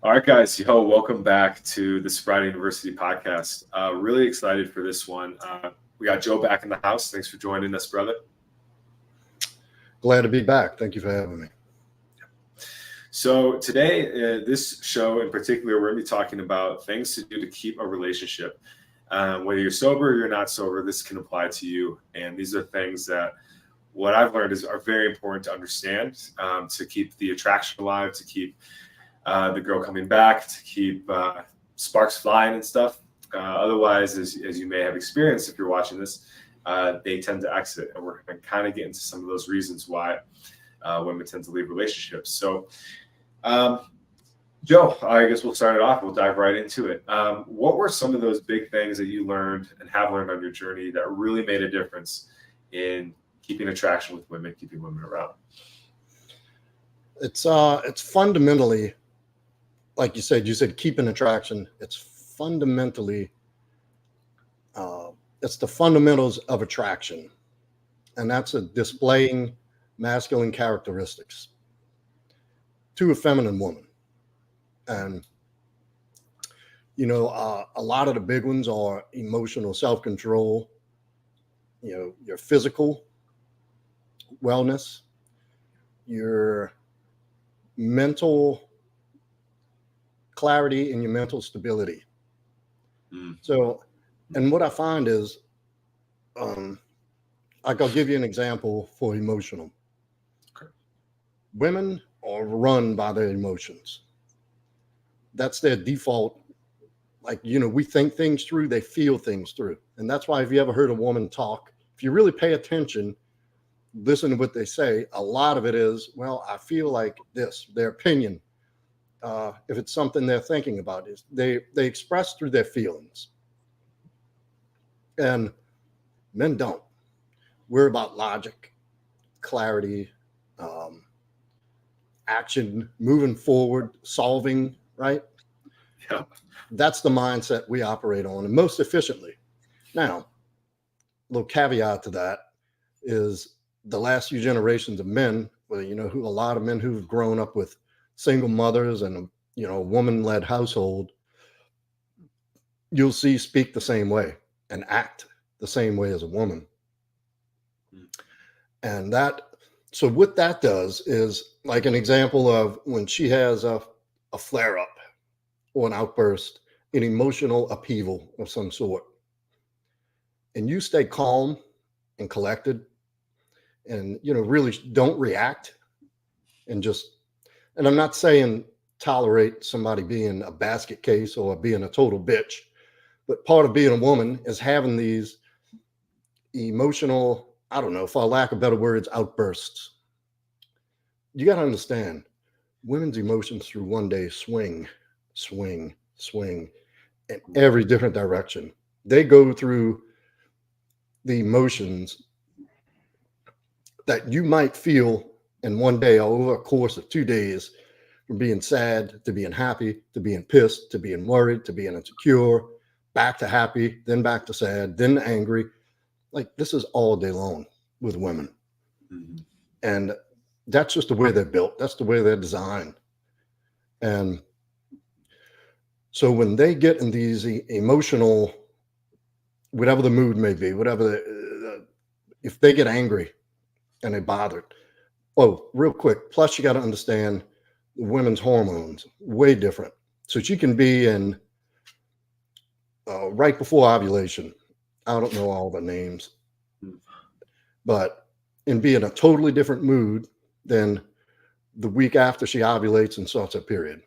All right, guys. Welcome back to the Sobriety University podcast. Really excited for this one. We got Joe back in the house. Thanks for joining us, brother. Glad to be back. Thank you for having me. So today, this show in particular, we're going to be talking about things to do to keep a relationship. Whether you're sober or you're not sober, this can apply to you. And these are things that what I've learned is are very important to understand, to keep the attraction alive, to keep the girl coming back, to keep sparks flying and stuff. Otherwise, as you may have experienced if you're watching this, they tend to exit. And we're going to kind of get into some of those reasons why women tend to leave relationships. So, um, Joe, I guess we'll start it off. We'll dive right into it. What were some of those big things that you learned and have learned on your journey that really made a difference in keeping attraction with women, keeping women around? It's fundamentally, like you said keep an attraction. Fundamentally, it's the fundamentals of attraction, and that's a displaying masculine characteristics to a feminine woman. And a lot of the big ones are emotional self-control, your physical wellness, your mental clarity, and your mental stability. So, and what I find is, like I'll give you an example for emotional. Okay. Women are run by their emotions. That's their default. Like, we think things through, they feel things through. And that's why if you ever heard a woman talk, if you really pay attention, listen to what they say, a lot of it is, well, I feel like this, their opinion. If it's something they're thinking about, is they express through their feelings. And men don't. We're about logic, clarity, action, moving forward, solving, right? Yeah. That's the mindset we operate on, and most efficiently. Now, a little caveat to that is the last few generations of men, well, who a lot of men who've grown up with single mothers and a woman-led household, you'll see speak the same way and act the same way as a woman. And so what that does is, like an example of when she has a flare up or an outburst, an emotional upheaval of some sort, and you stay calm and collected, and really don't react, and I'm not saying tolerate somebody being a basket case or being a total bitch, but part of being a woman is having these emotional, I don't know, for lack of better words, outbursts. You got to understand, women's emotions through one day swing in every different direction. They go through the emotions that you might feel in one day over a course of 2 days, from being sad to being happy to being pissed to being worried to being insecure, back to happy, then back to sad, then angry. Like, this is all day long with women. Mm-hmm. And that's just the way they're built. That's the way they're designed. And so when they get in these emotional, whatever the mood may be, if they get angry and they bothered, oh, real quick, plus you got to understand women's hormones, way different. So she can be in right before ovulation. I don't know all the names, but and be in a totally different mood than the week after she ovulates and starts her period.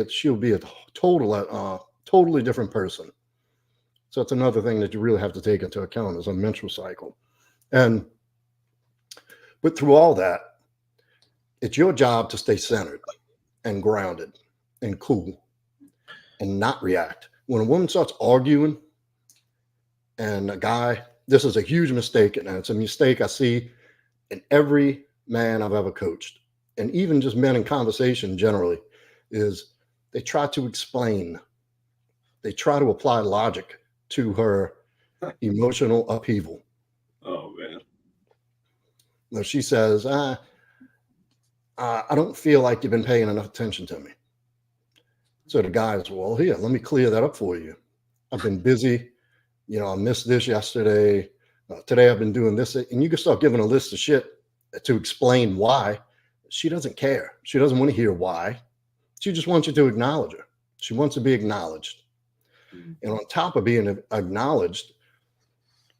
She'll be a totally different person. So it's another thing that you really have to take into account is a menstrual cycle. But through all that, it's your job to stay centered and grounded and cool and not react. When a woman starts arguing and a guy, this is a huge mistake, and it's a mistake I see in every man I've ever coached, and even just men in conversation generally, is they try to explain, they try to apply logic to her emotional upheaval. Oh, man. Now she says, I don't feel like you've been paying enough attention to me. So the guy's, well, here, let me clear that up for you. I've been busy. I missed this yesterday. Today I've been doing this. And you can start giving a list of shit to explain why. She doesn't care. She doesn't want to hear why. She just wants you to acknowledge her. She wants to be acknowledged. Mm. And on top of being acknowledged,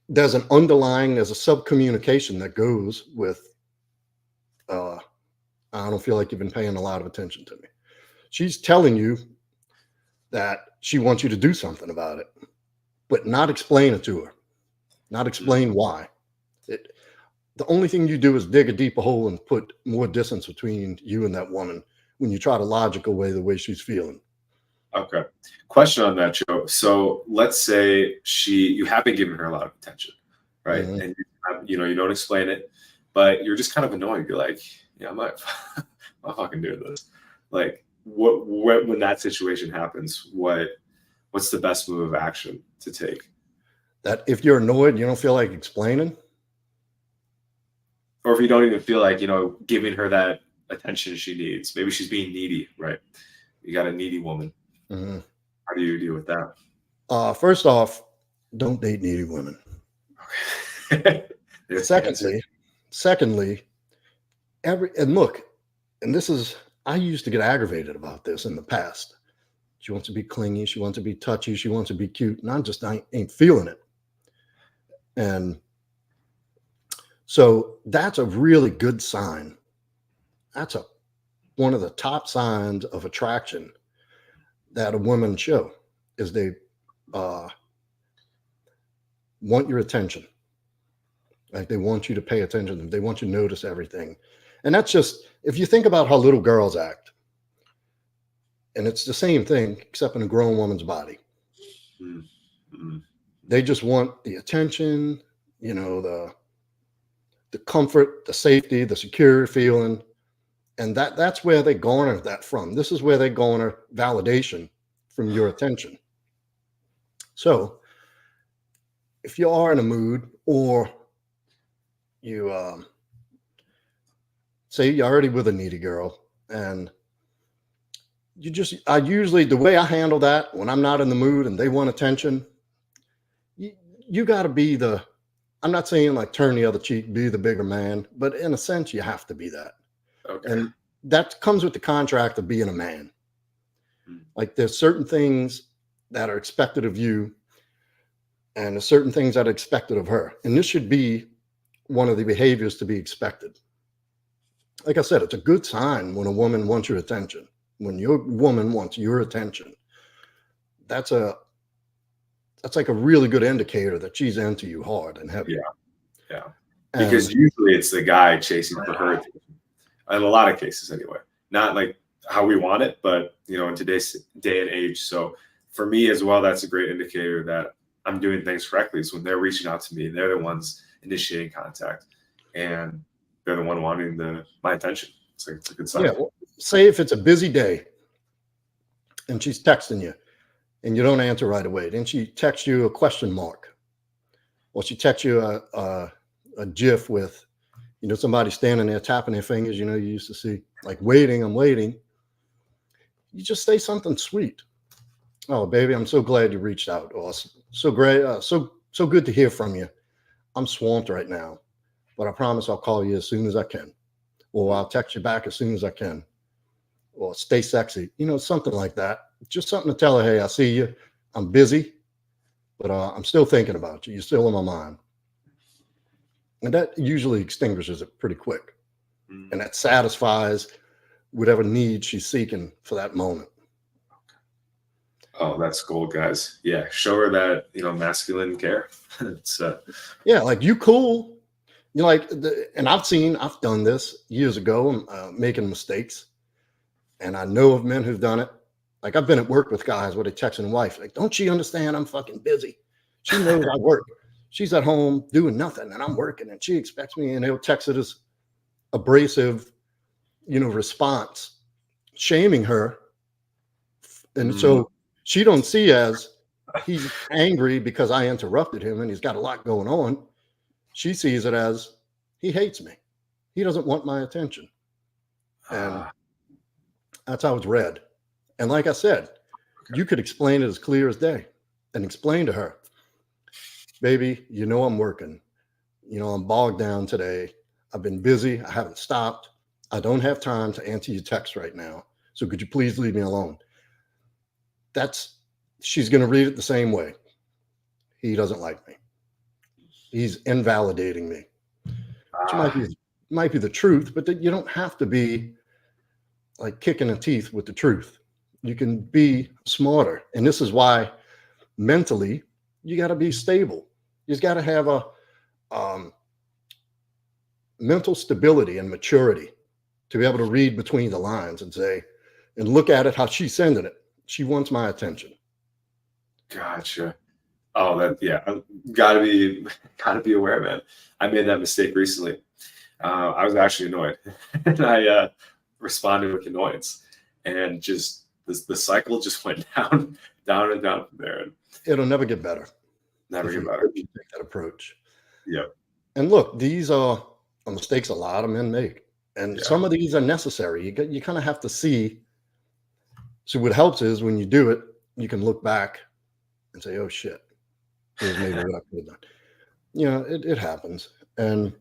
there's a subcommunication that goes with, I don't feel like you've been paying a lot of attention to me. She's telling you that she wants you to do something about it, but not explain it to her, not explain why. The only thing you do is dig a deeper hole and put more distance between you and that woman when you try to logical way the way she's feeling. Okay. Question on that, Joe. So let's say you have been giving her a lot of attention, right? Mhm. And you don't explain it, but you're just kind of annoyed. You're like, yeah, I'm not fucking doing this. Like, when that situation happens, what's the best move of action to take? That if you're annoyed, you don't feel like explaining. Or if you don't even feel like, giving her that attention she needs. Maybe she's being needy, right? You got a needy woman. Mhm. How do you deal with that? First off, don't date needy women. Okay. There's the answer. Secondly, and look, and this is, I used to get aggravated about this in the past. She wants to be clingy. She wants to be touchy. She wants to be cute. And I ain't feeling it. And so that's a really good sign. That's one of the top signs of attraction that a woman show is they want your attention. Like they want you to pay attention. They want you to notice everything. And that's just, if you think about how little girls act, and it's the same thing, except in a grown woman's body. Mm-hmm. They just want the attention, the comfort, the safety, the secure feeling. And that's where they garner that from. This is where they garner validation from your attention. So if you are in a mood, or you say you're already with a needy girl, and the way I handle that when I'm not in the mood and they want attention, you got to be I'm not saying like turn the other cheek, be the bigger man, but in a sense, you have to be that. Okay. And that comes with the contract of being a man. Mm. Like there's certain things that are expected of you, and there's certain things that are expected of her. And this should be one of the behaviors to be expected. Like I said, it's a good sign when a woman wants your attention. When your woman wants your attention, that's like a really good indicator that she's into you hard and heavy. Yeah. Because usually it's the guy chasing for her attention. In a lot of cases anyway. Not like how we want it, but in today's day and age. So for me as well, that's a great indicator that I'm doing things correctly. So when they're reaching out to me, they're the ones initiating contact, and they're the one wanting my attention. It's a good sign. Yeah. Well, say if it's a busy day and she's texting you and you don't answer right away, then she texts you a question mark, or she texts you a GIF with, somebody standing there tapping their fingers. You used to see like waiting, I'm waiting. You just say something sweet. Oh, baby, I'm so glad you reached out. Or so great, so good to hear from you. I'm swamped right now, but I promise I'll call you as soon as I can, or I'll text you back as soon as I can, or stay sexy. Something like that. Just something to tell her, hey, I see you. I'm busy, but I'm still thinking about you. You're still in my mind. And that usually extinguishes it pretty quick. Mm. And that satisfies whatever need she's seeking for that moment. Oh, that's gold, guys. Yeah, show her that masculine care. It's yeah, like you cool. And I've done this years ago, making mistakes, and I know of men who've done it. Like I've been at work with guys where they texting a wife, like, "Don't she understand? I'm fucking busy. She knows I work. She's at home doing nothing, and I'm working, and she expects me." And they'll text it as abrasive, response, shaming her, and so she don't see as he's angry because I interrupted him and he's got a lot going on. She sees it as he hates me. He doesn't want my attention. And that's how it's read. And like I said, You could explain it as clear as day and explain to her, baby, I'm working. I'm bogged down today. I've been busy. I haven't stopped. I don't have time to answer your text right now. So could you please leave me alone? She's going to read it the same way. He doesn't like me. He's invalidating me. Which might be the truth, but you don't have to be like kicking the teeth with the truth. You can be smarter. And this is why mentally you got to be stable. You just got to have a mental stability and maturity to be able to read between the lines and look at it how she's sending it. She wants my attention. Gotcha. Oh, gotta be aware, man. I made that mistake recently. I was actually annoyed, and I responded with annoyance, and just the cycle just went down, down and down from there. And it'll never get better. Never get better. You take that approach. Yep. And look, these are mistakes a lot of men make, and some of these are necessary. You kind of have to see. So what helps is when you do it, you can look back and say, "Oh shit, here's maybe what I could have done." It happens, and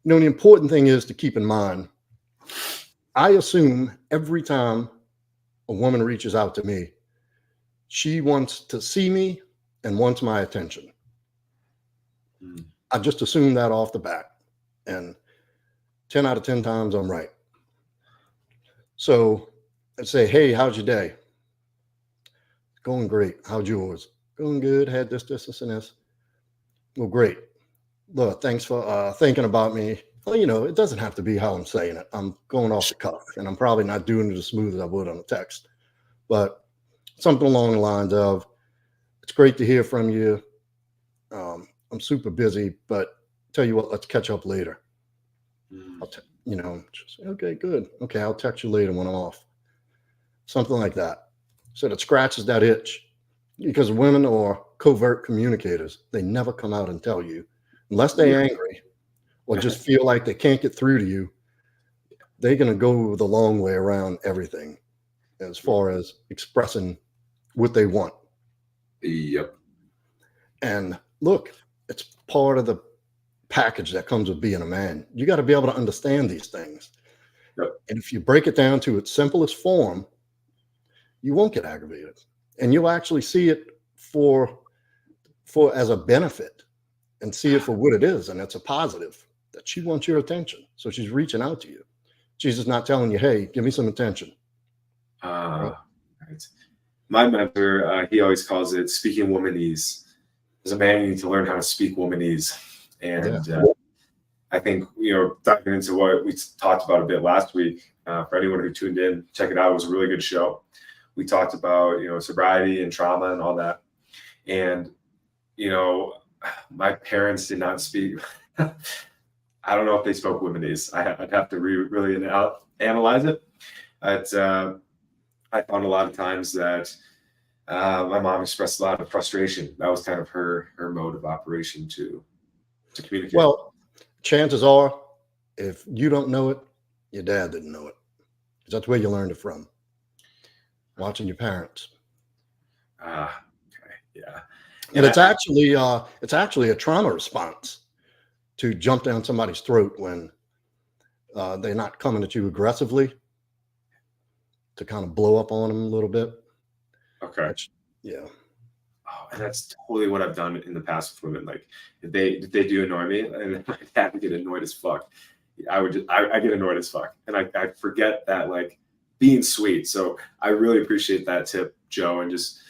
the important thing is to keep in mind. I assume every time a woman reaches out to me, she wants to see me and wants my attention. I just assume that off the bat, and 10 out of 10 times I'm right. So I say, "Hey, how's your day?" "Going great. How's yours?" "Going good. Had this, and this." "Well, great. Look, thanks for thinking about me." Well, it doesn't have to be how I'm saying it. I'm going off the cuff, and I'm probably not doing it as smooth as I would on a text, but something along the lines of, "It's great to hear from you. I'm super busy, but tell you what, let's catch up later." Just, "Okay, good. Okay, I'll text you later when I'm off." Something like that. So that scratches that itch, because women are covert communicators. They never come out and tell you unless they're angry or just feel like they can't get through to you. They're going to go the long way around everything as far as expressing what they want. Yep. And look, it's part of the package that comes with being a man. You got to be able to understand these things. Yep. And if you break it down to its simplest form, you won't get aggravated, and you'll actually see it for as a benefit and see it for what it is. And it's a positive that she wants your attention. So she's reaching out to you. She's just not telling you, "Hey, give me some attention." Right. My mentor, he always calls it speaking womanese. As a man, you need to learn how to speak womanese. And I think, diving into what we talked about a bit last week, for anyone who tuned in, check it out. It was a really good show. We talked about, sobriety and trauma and all that. And, my parents did not speak. I don't know if they spoke womanese. I'd have to really analyze it. But I found a lot of times that my mom expressed a lot of frustration. That was kind of her mode of operation to communicate. Well, chances are, if you don't know it, your dad didn't know it. Because that's where you learned it from. Watching your parents. Okay. Yeah. And it's actually a trauma response to jump down somebody's throat when they're not coming at you aggressively, to kind of blow up on them a little bit. Okay. Yeah. Oh, and that's totally what I've done in the past with women. Like, if they do annoy me, and my dad would get annoyed as fuck, I get annoyed as fuck, and I forget that, like, being sweet. So I really appreciate that tip, Joe, and just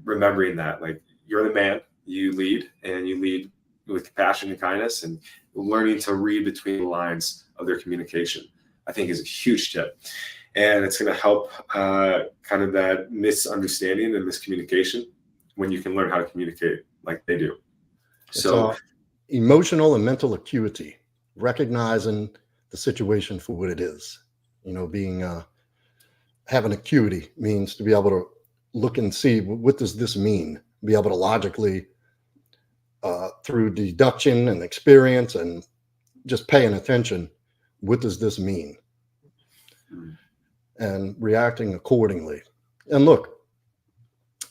remembering that, like, you're the man, you lead, and you lead with compassion and kindness, and learning to read between the lines of their communication, I think, is a huge tip. And it's going to help kind of that misunderstanding and miscommunication when you can learn how to communicate like they do. So emotional and mental acuity, recognizing the situation for what it is, being having acuity means to be able to look and see, what does this mean? Be able to logically, through deduction and experience and just paying attention, what does this mean? And reacting accordingly. And look,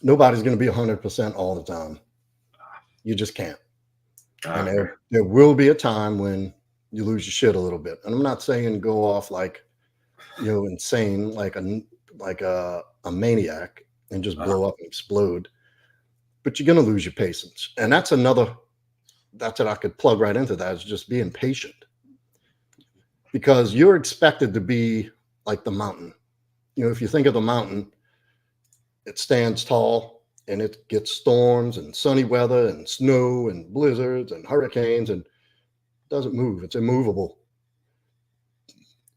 nobody's going to be 100% all the time. You just can't. And Okay. there will be a time when you lose your shit a little bit. And I'm not saying go off like, insane, like a maniac and just blow up and explode. But you're going to lose your patience. And that's what I could plug right into that, is just being patient. Because you're expected to be like the mountain. If you think of the mountain, it stands tall and it gets storms and sunny weather and snow and blizzards and hurricanes, and it doesn't move. It's immovable.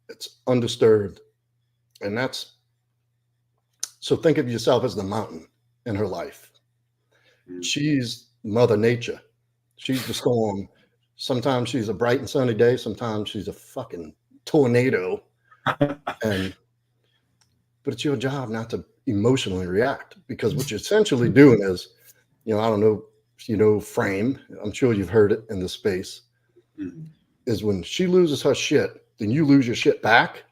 It's undisturbed. And so think of yourself as the mountain in her life. She's Mother Nature. She's the storm. Sometimes she's a bright and sunny day. Sometimes she's a fucking tornado. But it's your job not to emotionally react, because what you're essentially doing is, I don't know if frame, I'm sure you've heard it in the space, is when she loses her shit, then you lose your shit back.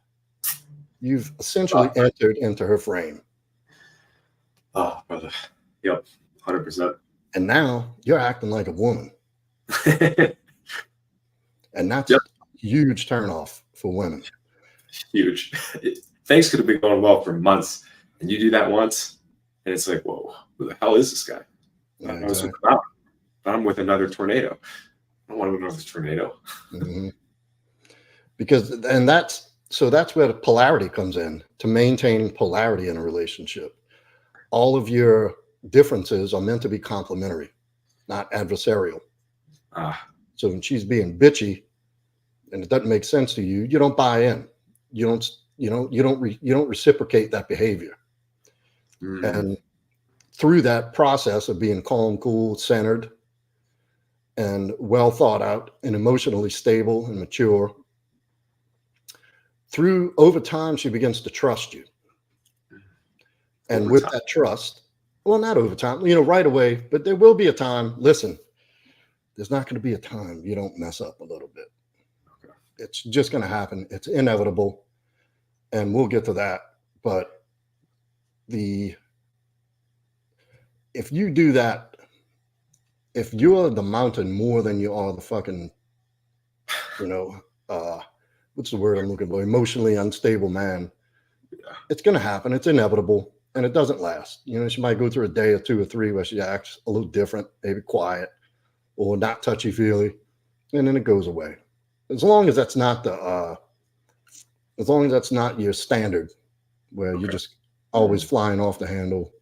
You've essentially entered into her frame. Oh, brother. Yep. 100%. And now you're acting like a woman. And that's a huge turnoff for women. Huge. Things could have been going well for months, and you do that once, and it's like, whoa, who the hell is this guy? Yeah, I was with the mountain, but I'm with another tornado. I don't want to go with this tornado. Because, that's where the polarity comes in, to maintaining polarity in a relationship. All of your differences are meant to be complementary, not adversarial. So when she's being bitchy and it doesn't make sense to you, you don't buy in. You don't reciprocate that behavior. And through that process of being calm, cool, centered, and well thought out and emotionally stable and mature, over time, she begins to trust you. And with that trust, well, not over time, right away, but there will be a time. Listen, there's not going to be a time you don't mess up a little bit. It's just going to happen. It's inevitable. And we'll get to that. But if you do that, if you're the mountain more than you are the fucking, what's the word I'm looking for? Emotionally unstable man. It's going to happen. It's inevitable. And it doesn't last. She might go through a day or two or three where she acts a little different, maybe quiet or not touchy-feely, and then it goes away. As long as that's not your standard, where you're just always flying off the handle,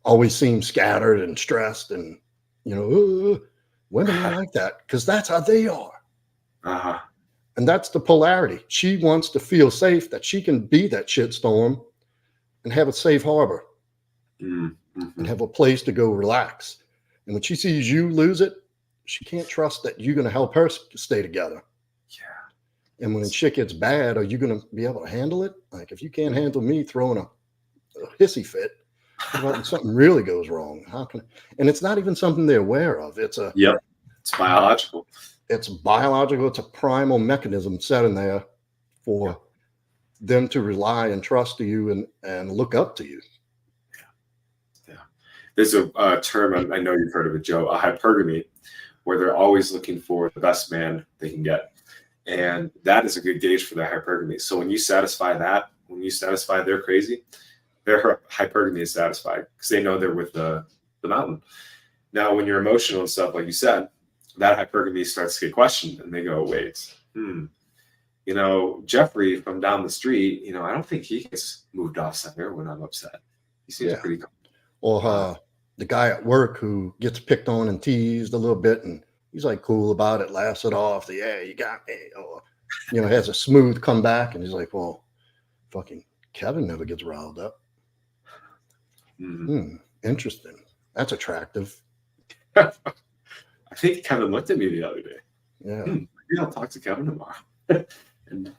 always seem scattered and stressed, and women are like that because that's how they are. And that's the polarity. She wants to feel safe, that she can be that shitstorm and have a safe harbor and have a place to go relax. And when she sees you lose it, she can't trust that you're going to help her stay together. Yeah. And when shit gets bad, are you going to be able to handle it? Like, if you can't handle me throwing a hissy fit, what about when something really goes wrong? And it's not even something they're aware of. It's biological. It's biological. It's a primal mechanism set in there for them to rely and trust to you and look up to you. Yeah. There's a term, I know you've heard of it, Joe, a hypergamy, where they're always looking for the best man they can get. And that is a good gauge for their hypergamy. So when you satisfy that, when you satisfy their crazy, their hypergamy is satisfied because they know they're with the mountain. Now, when you're emotional and stuff, like you said, that hypergamy starts to get questioned, and they go, wait, Jeffrey from down the street, I don't think he gets moved off center when I'm upset. He seems pretty cool. Or the guy at work who gets picked on and teased a little bit, and he's like cool about it, laughs it off. Yeah, you got me. Or, has a smooth comeback, and he's like, well, fucking Kevin never gets riled up. Interesting. That's attractive. I think Kevin looked at me the other day. Yeah. Maybe I'll talk to Kevin tomorrow. And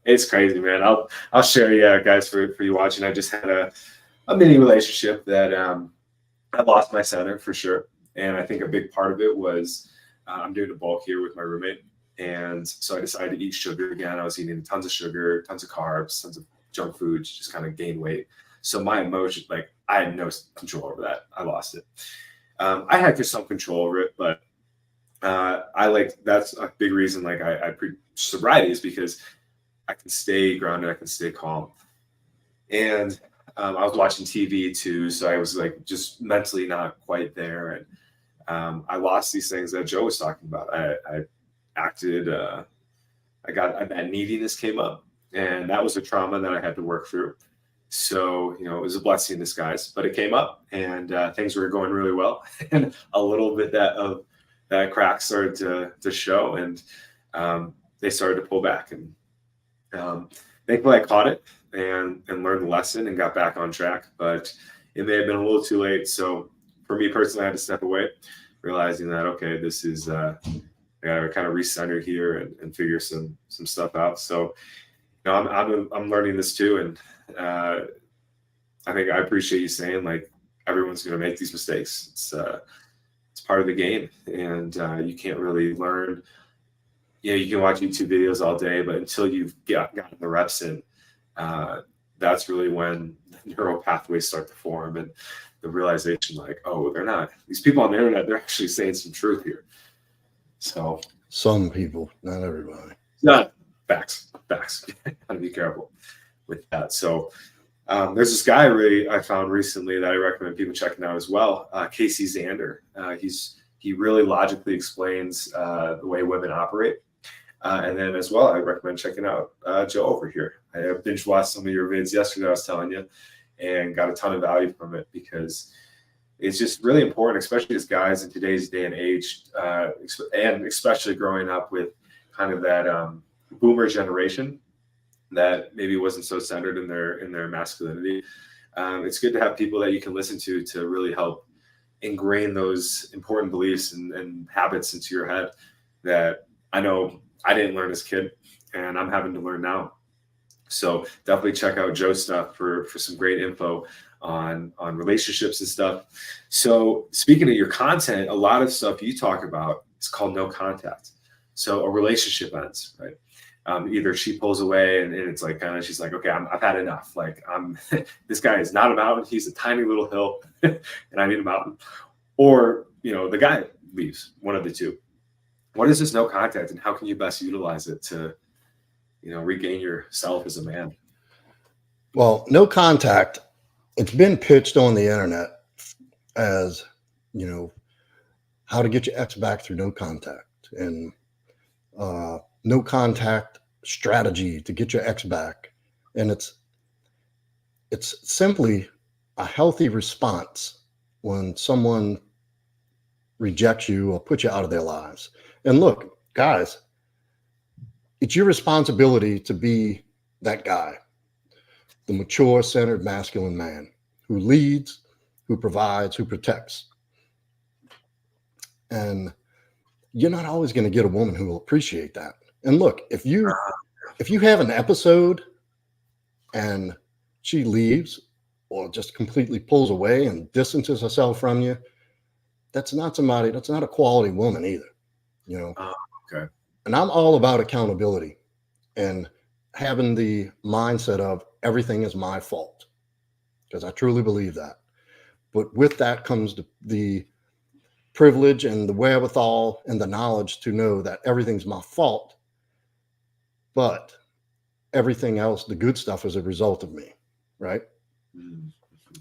it's crazy, man. I'll share, guys, for you watching. I just had a mini relationship that I lost my center for sure. And I think a big part of it was I'm doing a bulk here with my roommate. And so I decided to eat sugar again. I was eating tons of sugar, tons of carbs, tons of junk food, just kind of gain weight. So my emotion, like I had no control over that. I lost it. I had some control over it, but that's a big reason. Like I preach sobriety is because I can stay grounded, I can stay calm, and I was watching TV too, so I was like just mentally not quite there, and I lost these things that Joe was talking about. I acted. That neediness came up, and that was a trauma that I had to work through. So, it was a blessing in disguise, but it came up, and things were going really well, and a little bit that crack started to show, and they started to pull back, and thankfully I caught it and learned the lesson and got back on track. But it may have been a little too late. So for me personally, I had to step away, realizing that okay, this is I gotta kind of recenter here and figure some stuff out. So I'm learning this too, and I think I appreciate you saying like everyone's going to make these mistakes. It's part of the game, and you can't really learn. You can watch YouTube videos all day, but until you've gotten the reps in, that's really when the neural pathways start to form, and the realization like, oh, they're not, these people on the internet, they're actually saying some truth here. So some people, not everybody. Not facts. Gotta be careful with that. So there's this guy I found recently that I recommend people checking out as well. Casey Zander. He really logically explains the way women operate. And then as well, I recommend checking out Joe over here. I binge watched some of your vids yesterday, I was telling you, and got a ton of value from it because it's just really important, especially as guys in today's day and age, and especially growing up with kind of that boomer generation that maybe wasn't so centered in their masculinity. It's good to have people that you can listen to really help ingrain those important beliefs and habits into your head that I know I didn't learn as a kid, and I'm having to learn now. So definitely check out Joe's stuff for some great info on relationships and stuff. So speaking of your content, a lot of stuff you talk about is called no contact. So a relationship ends, right? Either she pulls away and it's like kind of she's like, okay, I've had enough. Like this guy is not a mountain; he's a tiny little hill, and I need a mountain. Or the guy leaves. One of the two. What is this no contact, and how can you best utilize it to regain yourself as a man? Well, no contact. It's been pitched on the internet as how to get your ex back through no contact, and no contact strategy to get your ex back. And it's simply a healthy response when someone rejects you or puts you out of their lives. And look, guys, it's your responsibility to be that guy, the mature, centered, masculine man who leads, who provides, who protects. And you're not always going to get a woman who will appreciate that. And look, if you have an episode and she leaves or just completely pulls away and distances herself from you, that's not a quality woman either, Okay. And I'm all about accountability and having the mindset of everything is my fault, because I truly believe that. But with that comes the privilege and the wherewithal and the knowledge to know that everything's my fault, but everything else, the good stuff, is a result of me, right? Mm-hmm.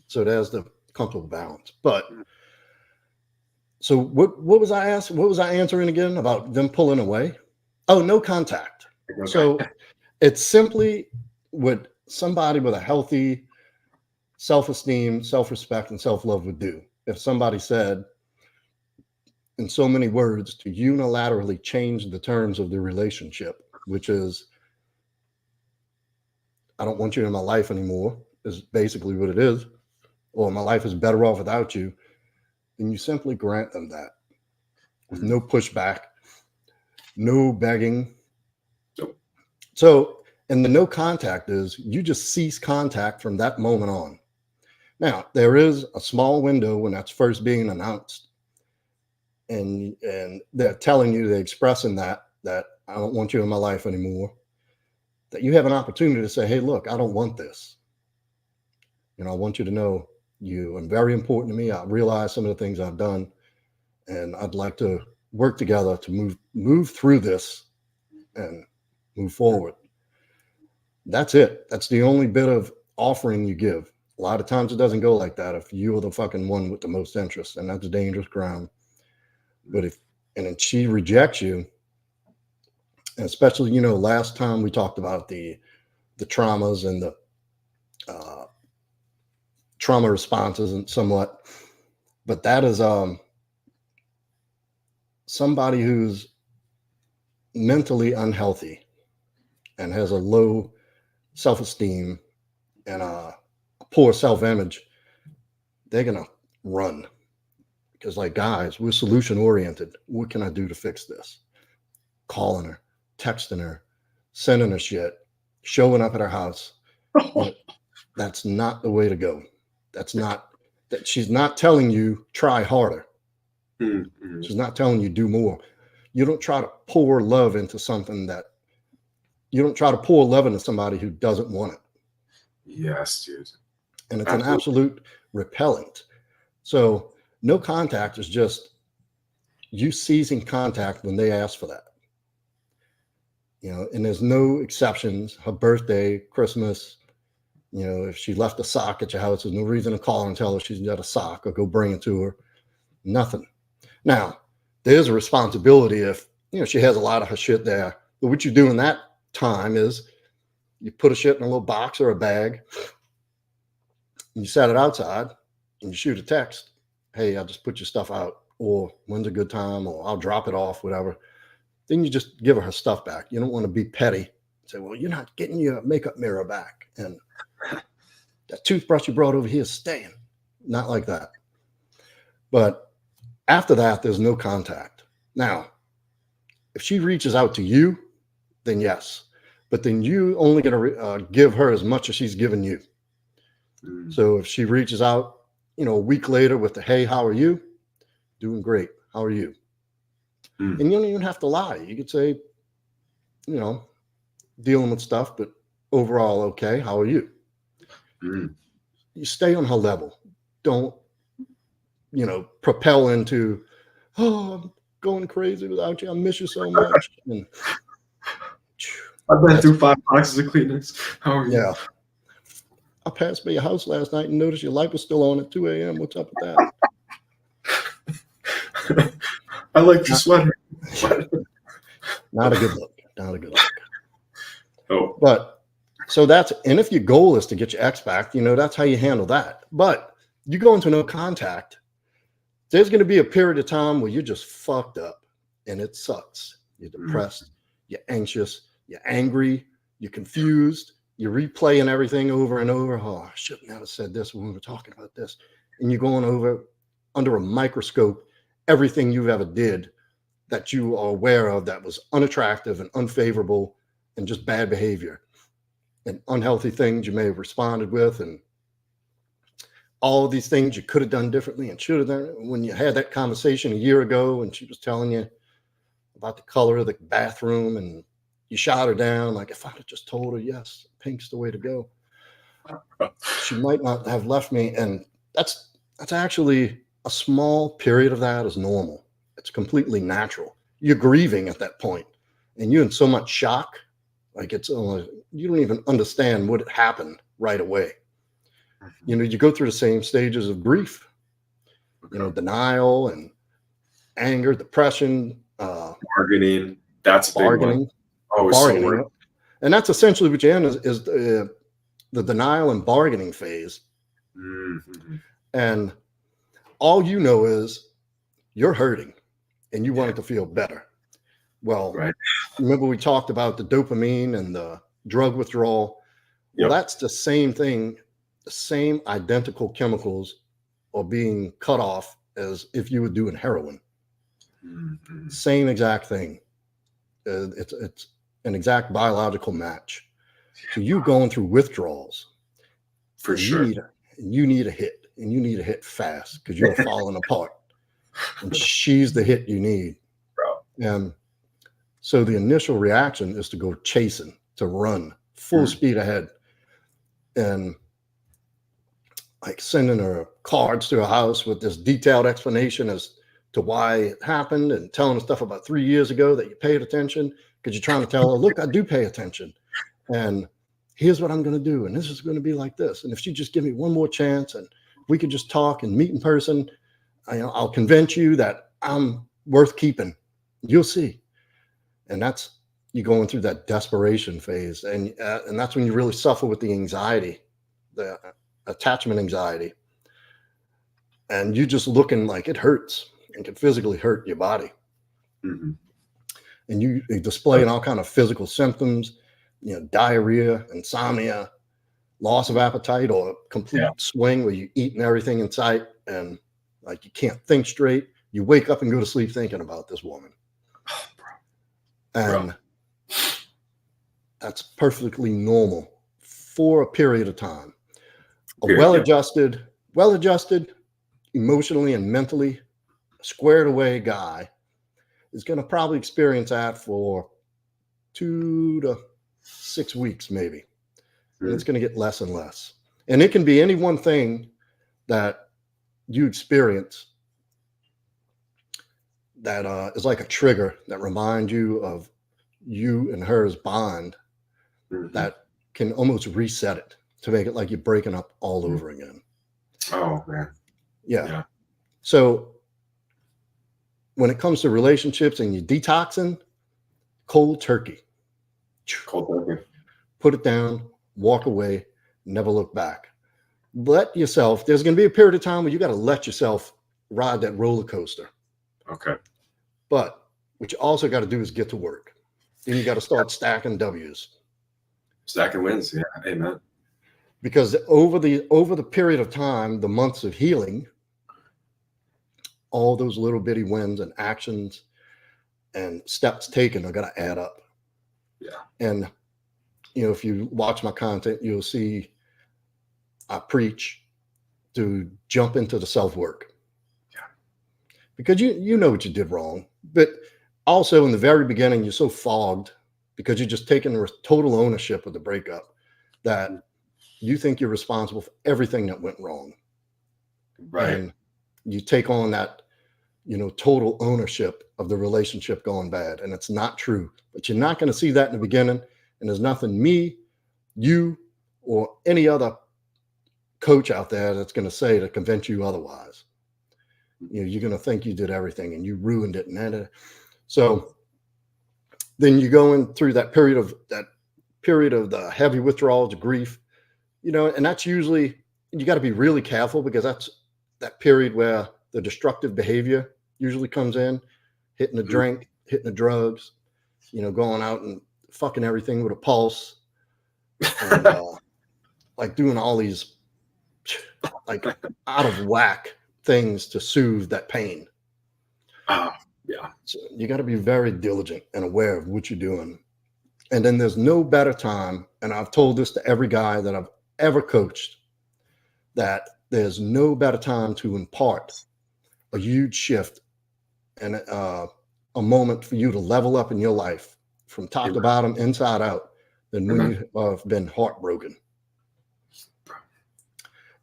So there's the comfortable balance. But so what was I asked? What was I answering again about them pulling away? Oh, no contact. Okay. So it's simply what somebody with a healthy self-esteem, self-respect, and self-love would do. If somebody said in so many words to unilaterally change the terms of the relationship, which is, I don't want you in my life anymore, is basically what it is, or my life is better off without you, then you simply grant them that with no pushback, no begging. Nope. So, and the no contact is you just cease contact from that moment on. Now, there is a small window when that's first being announced, and they're telling you, they're expressing that I don't want you in my life anymore, that you have an opportunity to say, hey, look, I don't want this. I want you to know You are very important to me. I realize some of the things I've done, and I'd like to work together to move through this and move forward. That's it. That's the only bit of offering you give. A lot of times it doesn't go like that if you're the fucking one with the most interest, and that's dangerous ground. But if she rejects you, and especially, you know, last time we talked about the traumas and the trauma responses and somewhat, but that is somebody who's mentally unhealthy and has a low self-esteem and a poor self-image. They're gonna run because, like, guys, we're solution oriented. What can I do to fix this? Calling her, texting her, sending her shit, showing up at her house. That's not the way to go. That's not that. She's not telling you try harder. Mm-hmm. She's not telling you do more. You don't try to pour love into something that you don't try to pour love into somebody who doesn't want it. Yes, dude. And it's an absolute repellent. So no contact is just you seizing contact when they ask for that. You know, and there's no exceptions. Her birthday, Christmas, you know, if she left a sock at your house, there's no reason to call her and tell her she's got a sock or go bring it to her. Nothing. Now, there's a responsibility if, you know, she has a lot of her shit there. But what you do in that time is you put a shit in a little box or a bag, and you set it outside, and you shoot a text. Hey, I'll just put your stuff out, or when's a good time, or I'll drop it off, whatever. Then you just give her stuff back. You don't want to be petty. Say, well, you're not getting your makeup mirror back. And that toothbrush you brought over here is staying. Not like that. But after that, there's no contact. Now, if she reaches out to you, then yes. But then you only going to give her as much as she's given you. Mm. So if she reaches out, you know, a week later with the, hey, how are you? Doing great. How are you? Mm. And you don't even have to lie. You could say, you know, dealing with stuff, but overall okay. How are you? Mm. You stay on her level. Don't, you know, propel into, oh, I'm going crazy without you. I miss you so much. And I've been through 5 boxes of Kleenex. How are you? Yeah. I passed by your house last night and noticed your light was still on at 2 a.m. What's up with that? I like your sweater. Not a good look. Not a good look. Oh. But so that's, and if your goal is to get your ex back, you know, that's how you handle that. But you go into no contact, there's going to be a period of time where you're just fucked up and it sucks. You're depressed, you're anxious, you're angry, you're confused, you're replaying everything over and over. Oh, I shouldn't have said this when we were talking about this. And you're going over under a microscope everything you've ever did that you are aware of that was unattractive and unfavorable and just bad behavior and unhealthy things you may have responded with, and all of these things you could have done differently and should have done. When you had that conversation a year ago and she was telling you about the color of the bathroom and you shot her down, like, if I'd have just told her, yes, pink's the way to go, she might not have left me. And that's actually a small period of that is normal. It's completely natural. You're grieving at that point and you're in so much shock. Like, it's almost, you don't even understand what happened right away. You know, you go through the same stages of grief, you know, denial and anger, depression, bargaining. That's a big one. Oh, bargaining. So and that's essentially what you're in is the denial and bargaining phase. Mm-hmm. And all you know is you're hurting and you want it to feel better. Well, right. Remember we talked about the dopamine and the drug withdrawal. Well, that's the same thing. The same identical chemicals are being cut off as if you were doing heroin. Mm-hmm. Same exact thing. It's an exact biological match. So you're going through withdrawals. For sure. You need a hit, and you need a hit fast because you're falling apart. And she's the hit you need. Bro. And so the initial reaction is to go chasing, to run full speed ahead. And like sending her cards to her house with this detailed explanation as to why it happened, and telling her stuff about 3 years ago that you paid attention, because you're trying to tell her, look, I do pay attention, and here's what I'm going to do, and this is going to be like this, and if you just give me one more chance and we could just talk and meet in person, I'll convince you that I'm worth keeping. You'll see. And that's you going through that desperation phase, and that's when you really suffer with the anxiety, the attachment anxiety, and you just looking like it hurts and can physically hurt your body. Mm-hmm. And you displaying all kind of physical symptoms, diarrhea, insomnia, loss of appetite, or a complete swing where you eating everything in sight and like you can't think straight. You wake up and go to sleep thinking about this woman. And that's perfectly normal for a period of time. A well-adjusted, emotionally and mentally squared away guy is going to probably experience that for 2 to 6 weeks, maybe. And it's going to get less and less. And it can be any one thing that you experience that is like a trigger that reminds you of you and her's bond, that can almost reset it to make it like you're breaking up all over again. Oh, man. Yeah. So when it comes to relationships and you detoxing, cold turkey. Put it down, walk away, never look back. Let yourself, there's going to be a period of time where you got to let yourself ride that roller coaster. Okay. But what you also got to do is get to work. Then you got to start stacking W's. Stacking wins. Yeah. Amen. Because over the period of time, the months of healing, all those little bitty wins and actions and steps taken are going to add up. Yeah. And, if you watch my content, you'll see I preach to jump into the self-work. Yeah. Because you know what you did wrong. But also in the very beginning, you're so fogged because you're just taking total ownership of the breakup that you think you're responsible for everything that went wrong. Right. And you take on that, total ownership of the relationship going bad. And it's not true. But you're not going to see that in the beginning. And there's nothing me, you, or any other coach out there that's going to say to convince you otherwise. You're going to think you did everything and you ruined it. And so then you go in through that period of the heavy withdrawals, grief, and that's usually, you got to be really careful because that's that period where the destructive behavior usually comes in, hitting the drink, hitting the drugs, going out and fucking everything with a pulse, and like doing all these like out of whack things to soothe that pain. Yeah. So you got to be very diligent and aware of what you're doing. And then there's no better time, and I've told this to every guy that I've ever coached, that there's no better time to impart a huge shift and a moment for you to level up in your life from top to bottom, inside out, than when you have been heartbroken.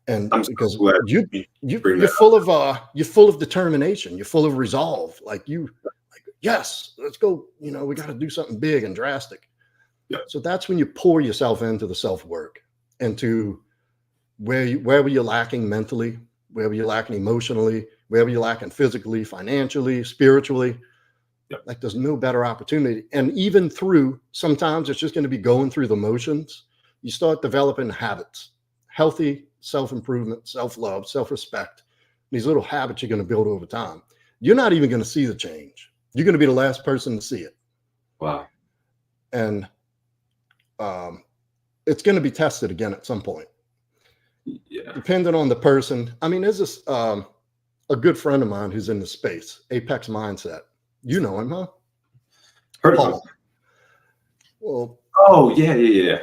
And because you're full of determination, you're full of resolve. Yes, let's go. We got to do something big and drastic. Yeah. So that's when you pour yourself into the self-work, into wherever you're lacking mentally, wherever you're lacking emotionally, wherever you're lacking physically, financially, spiritually. Yeah. Like there's no better opportunity. And even through, sometimes it's just going to be going through the motions. You start developing habits, healthy self-improvement, self-love, self-respect. These little habits you're going to build over time. You're not even going to see the change. You're going to be the last person to see it. Wow. And it's going to be tested again at some point. Yeah. Depending on the person. I mean, there's this a good friend of mine who's in the space, Apex Mindset. You know him, huh? Heard of him. Well. Oh, yeah.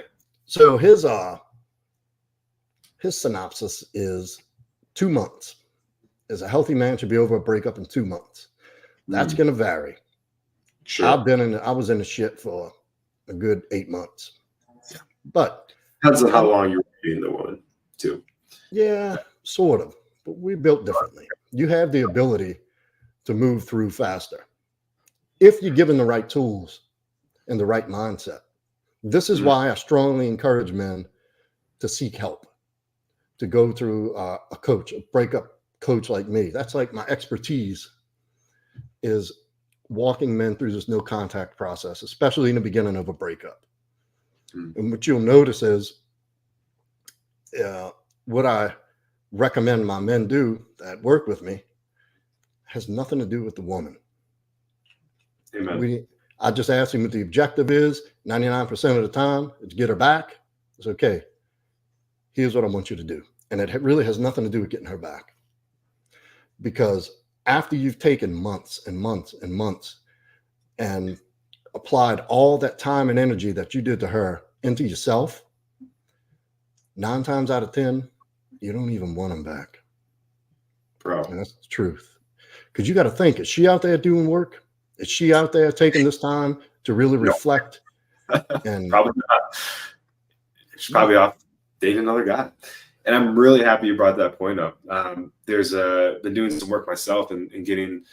So his synopsis is 2 months. As a healthy man should be over a breakup in 2 months. That's going to vary. Sure. I was in the shit for a good 8 months. Yeah. But depends on how long you're being the woman too. Yeah. sort of, but we're built differently. You have the ability to move through faster if you're given the right tools and the right mindset. This is why I strongly encourage men to seek help, to go through a coach, a breakup coach like me. That's like my expertise, is walking men through this no contact process, especially in the beginning of a breakup. And what you'll notice is what I recommend my men do that work with me has nothing to do with the woman. Amen. I just ask him what the objective is. 99% of the time, it's get her back. It's okay. Here's what I want you to do. And it really has nothing to do with getting her back. Because after you've taken months and months and months and applied all that time and energy that you did to her into yourself, 9 times out of 10, you don't even want them back. Bro. And that's the truth. Because you got to think, is she out there doing work? Is she out there taking this time to really reflect? And probably not. She's probably off dating another guy. And I'm really happy you brought that point up. There's been doing some work myself and getting,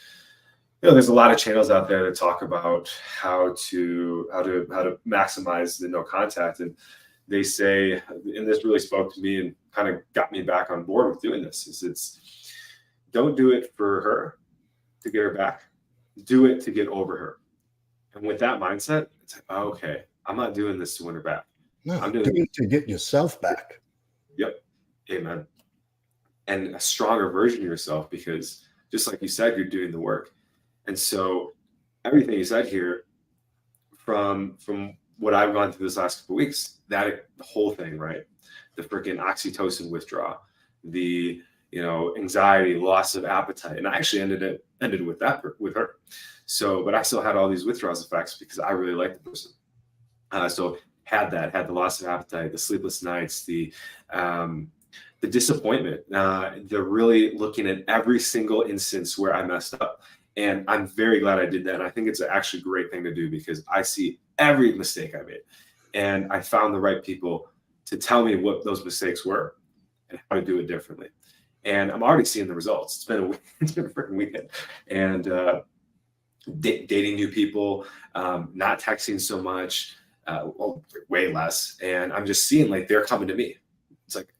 there's a lot of channels out there that talk about how to maximize the no contact. And they say, and this really spoke to me and kind of got me back on board with doing this, is it's don't do it for her to get her back. Do it to get over her. And with that mindset, it's like, oh, okay, I'm not doing this to win her back. No, I'm doing it to get yourself back. Yep. Amen. And a stronger version of yourself, because just like you said, you're doing the work. And so everything you said here, from what I've gone through this last couple of weeks, the whole thing, right? The freaking oxytocin withdrawal, the anxiety, loss of appetite. And I actually ended with that with her. So, but I still had all these withdrawals effects because I really liked the person. So had the loss of appetite, the sleepless nights, the disappointment, the really looking at every single instance where I messed up. And I'm very glad I did that. And I think it's actually a great thing to do, because I see every mistake I made. And I found the right people to tell me what those mistakes were and how to do it differently. And I'm already seeing the results. It's been a freaking weekend. And dating new people, not texting so much, way less. And I'm just seeing like they're coming to me. It's like,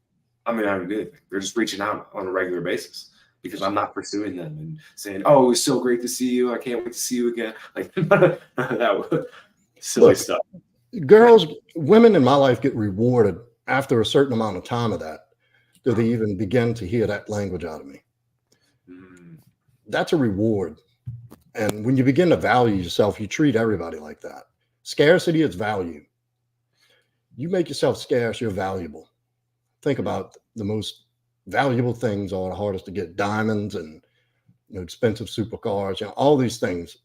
I'm not going to do anything. They're just reaching out on a regular basis because I'm not pursuing them and saying, oh, it was so great to see you. I can't wait to see you again. Like that was silly stuff. Girls, women in my life get rewarded after a certain amount of time of that. Do they even begin to hear that language out of me? That's a reward. And when you begin to value yourself, you treat everybody like that. Scarcity is value. You make yourself scarce, you're valuable. Think about the most valuable things are the hardest to get. Diamonds and expensive supercars, all these things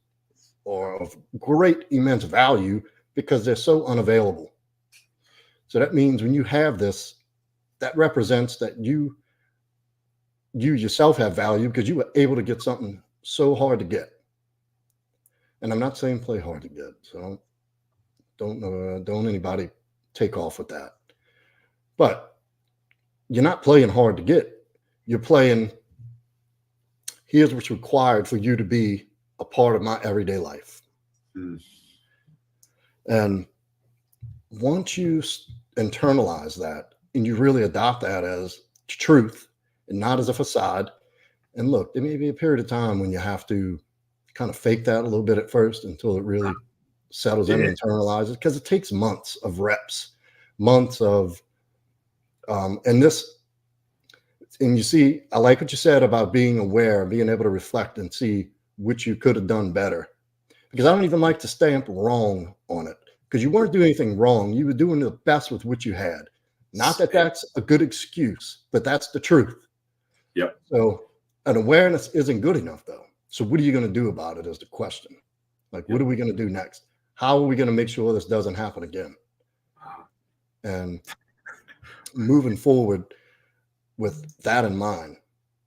are of great, immense value because they're so unavailable. So that means when you have this, that represents that you yourself have value because you were able to get something so hard to get. And I'm not saying play hard to get, so don't anybody take off with that. But you're not playing hard to get. You're playing, here's what's required for you to be a part of my everyday life. And once you internalize that and you really adopt that as truth and not as a facade, and look, there may be a period of time when you have to kind of fake that a little bit at first until it really settles in and internalizes, because it takes months of reps, months of, and you see, I like what you said about being aware, being able to reflect and see which you could have done better. Because I don't even like to stamp wrong on it, because you weren't doing anything wrong. You were doing the best with what you had. Not that that's a good excuse, but that's the truth. Yep. So an awareness isn't good enough, though. So what are you going to do about it is the question. Like, what are we going to do next? How are we going to make sure this doesn't happen again? And moving forward with that in mind,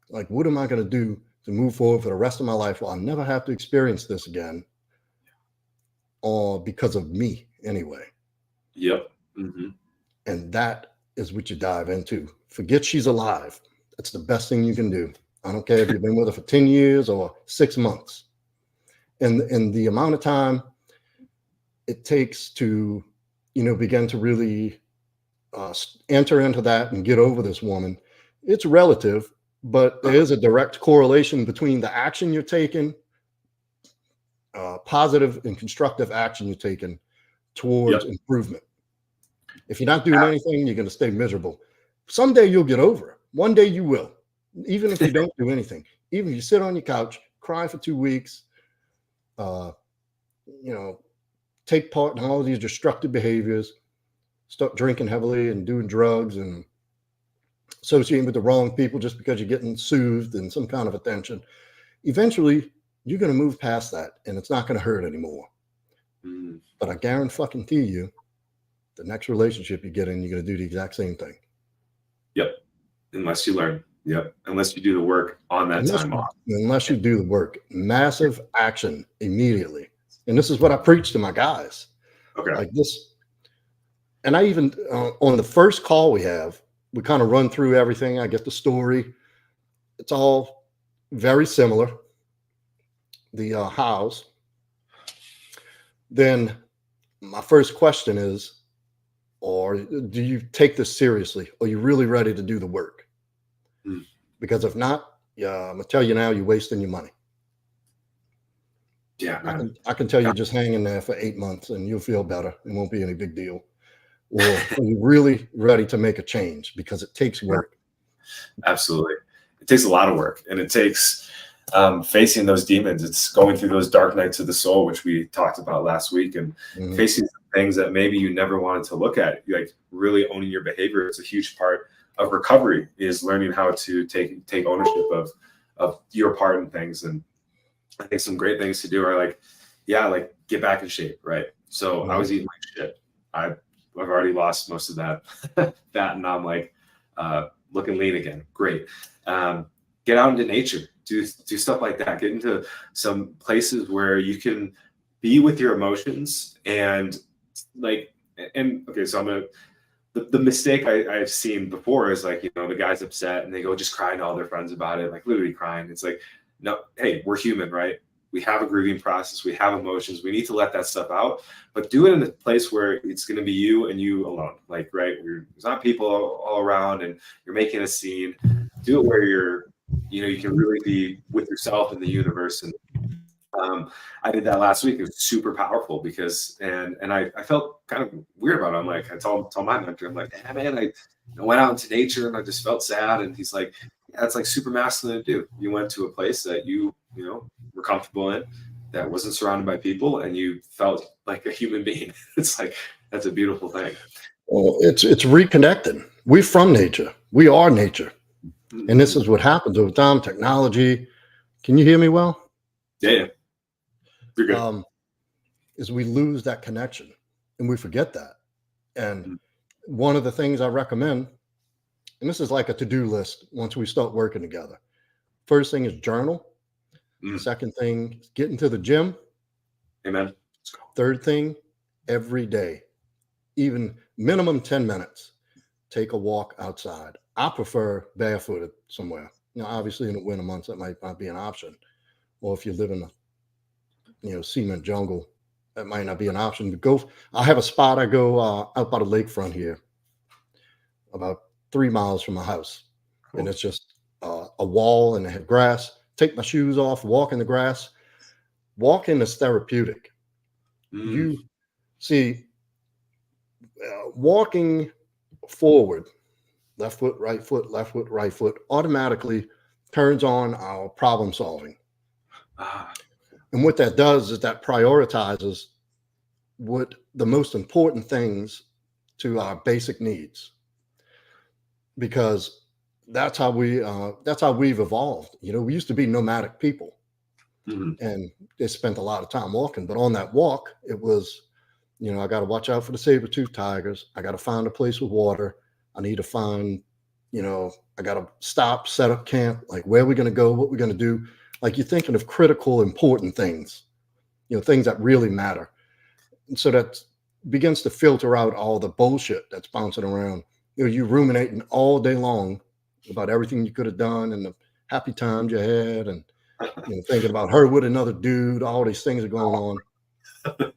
like, what am I going to do to move forward for the rest of my life while I never have to experience this again, or because of me anyway? Yep. And that is what you dive into. Forget she's alive. It's the best thing you can do. I don't care if you've been with her for 10 years or 6 months. And the amount of time it takes to, begin to really enter into that and get over this woman, it's relative, but there is a direct correlation between the action you're taking, positive and constructive action you're taking towards improvement. If you're not doing anything, you're going to stay miserable. Someday you'll get over it. One day you will, even if you don't do anything. Even if you sit on your couch, cry for 2 weeks, take part in all of these destructive behaviors, start drinking heavily and doing drugs and associating with the wrong people just because you're getting soothed and some kind of attention. Eventually, you're going to move past that, and it's not going to hurt anymore. But I guarantee you, the next relationship you get in, you're going to do the exact same thing. Yep. Unless you learn. Yep. Unless you do the work on that time off. Unless you do the work. Massive action immediately. And this is what I preach to my guys. Okay. Like this. And I even, on the first call we have, we kind of run through everything. I get the story. It's all very similar. The hows. Then my first question is, or do you take this seriously? Are you really ready to do the work? Because if not, I'm going to tell you now, you're wasting your money. Yeah, man. I can tell you just hang in there for 8 months and you'll feel better. It won't be any big deal. Or are you really ready to make a change? Because it takes work. Absolutely. It takes a lot of work, and it takes facing those demons. It's going through those dark nights of the soul, which we talked about last week, and facing things that maybe you never wanted to look at. Like really owning your behavior is a huge part of recovery, is learning how to take ownership of your part in things. And I think some great things to do are like get back in shape, right? So I was eating like shit. I've already lost most of that fat, and I'm like looking lean again. Great. Get out into nature, do stuff like that. Get into some places where you can be with your emotions and okay, so the mistake I've seen before is like, the guy's upset and they go just crying to all their friends about it, like literally crying. It's like, no, hey, we're human, right? We have a grieving process. We have emotions. We need to let that stuff out, but do it in a place where it's going to be you and you alone. Like, right, there's not people all around and you're making a scene. Do it where you can really be with yourself and the universe. And I did that last week. It was super powerful because, and I felt kind of weird about it. I'm like, I told my mentor, I'm like, hey, man, I went out into nature and I just felt sad. And he's like, yeah, that's like super masculine to do. You went to a place that you were comfortable in, that wasn't surrounded by people, and you felt like a human being. It's like, that's a beautiful thing. Well, it's reconnecting. We're from nature. We are nature. And this is what happens over time. Technology. Can you hear me well? Yeah. You're good. Is we lose that connection and we forget that. And one of the things I recommend, and this is like a to-do list once we start working together. First thing is journal. Second thing is get into the gym. Amen. Third thing, every day, even minimum 10 minutes, take a walk outside. I prefer barefooted somewhere. Obviously in the winter months, that might not be an option. Or if you live in a cement jungle, that might not be an option. But I have a spot I go out by the lakefront here, about 3 miles from my house. Cool. And it's just a wall and it had grass. Take my shoes off, walk in the grass. Walking is therapeutic. You see, walking forward, left foot, right foot, left foot, right foot, automatically turns on our problem solving. And what that does is that prioritizes what the most important things to our basic needs, because that's how we've evolved. We used to be nomadic people, and they spent a lot of time walking. But on that walk, it was, I got to watch out for the saber-toothed tigers. I got to find a place with water. I need to find, I got to stop, set up camp. Like, where are we going to go? What we're going to do? Like, you're thinking of critical, important things, things that really matter. And so that begins to filter out all the bullshit that's bouncing around. You're ruminating all day long about everything you could have done and the happy times you had, and thinking about her with another dude. All these things are going on.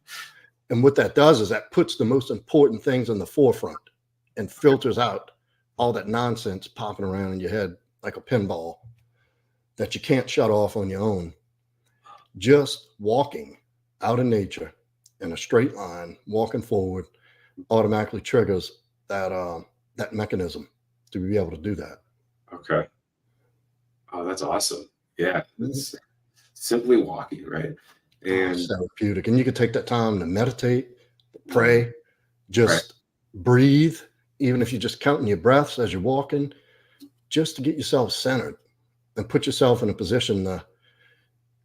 And what that does is that puts the most important things in the forefront and filters out all that nonsense popping around in your head like a pinball that you can't shut off on your own. Just walking out in nature in a straight line, walking forward, automatically triggers that mechanism to be able to do that. Okay. Oh, that's awesome. Yeah, it's simply walking, right? And therapeutic. And you can take that time to meditate, pray, just breathe, even if you're just counting your breaths as you're walking, just to get yourself centered and put yourself in a position to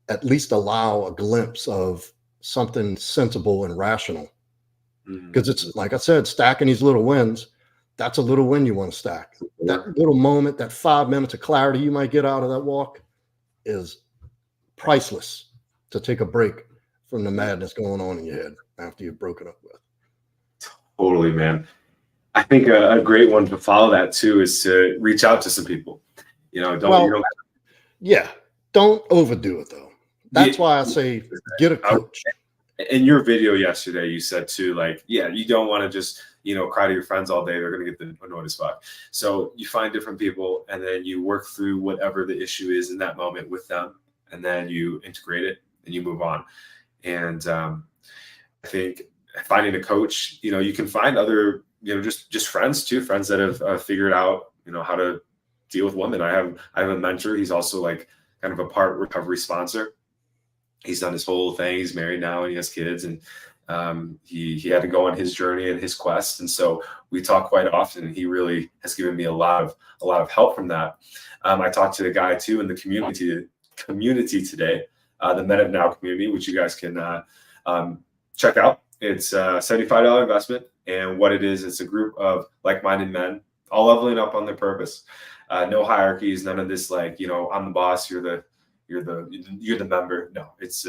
at least allow a glimpse of something sensible and rational. Because it's, like I said, stacking these little wins, that's a little win you want to stack. That little moment, that 5 minutes of clarity you might get out of that walk is priceless to take a break from the madness going on in your head after you've broken up with. Totally, man. I think a great one to follow that too is to reach out to some people. Don't overdo it though. That's why I say get a coach. In your video yesterday, you said too, like, you don't want to just, cry to your friends all day. They're going to get annoyed as fuck. So you find different people and then you work through whatever the issue is in that moment with them. And then you integrate it and you move on. And I think finding a coach, you can find other, just friends too, friends that have figured out, how to deal with women. I have a mentor. He's also like kind of a part recovery sponsor. He's done his whole thing. He's married now and he has kids, and he had to go on his journey and his quest. And so we talk quite often, and he really has given me a lot of help from that. I talked to the guy too in the community today, the Men of Now community, which you guys can check out. It's a $75 investment. And what it is, it's a group of like-minded men, all leveling up on their purpose. No hierarchies, none of this like, I'm the boss, you're the member. No, it's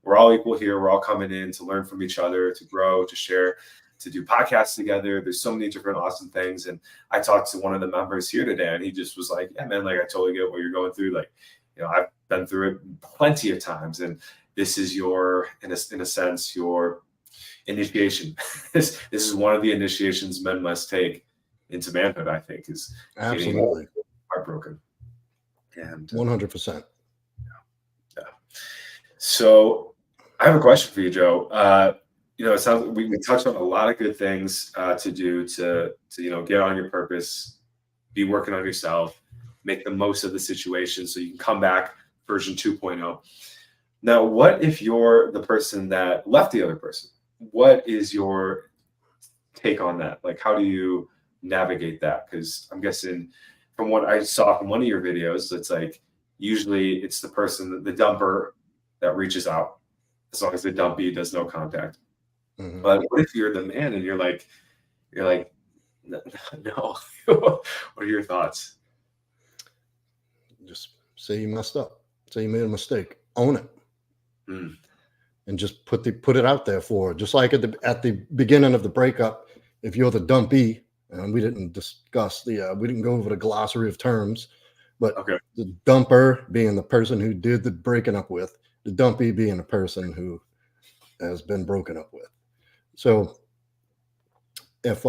we're all equal here. We're all coming in to learn from each other, to grow, to share, to do podcasts together. There's so many different awesome things. And I talked to one of the members here today, and he just was like, yeah, man, like I totally get what you're going through. Like, I've been through it plenty of times, and this is your, in a sense, your initiation. This is one of the initiations men must take into manhood, I think, is absolutely heartbroken. And 100%. Yeah. So I have a question for you, Joe. It sounds we touched on a lot of good things to do to get on your purpose, be working on yourself, make the most of the situation so you can come back version 2.0. Now, what if you're the person that left the other person? What is your take on that? Like, how do you navigate that? Because I'm guessing from what I saw from one of your videos, it's like usually it's the person, the dumper, that reaches out as long as the dumpy does no contact. Mm-hmm. But what if you're the man and you're like, no? What are your thoughts? Just say you messed up. Say you made a mistake. Own it. And just put it out there for her. Just like at the beginning of the breakup, if you're the dumpy, and we didn't discuss we didn't go over the glossary of terms, but the dumper being the person who did the breaking up with, the dumpy being the person who has been broken up with. So if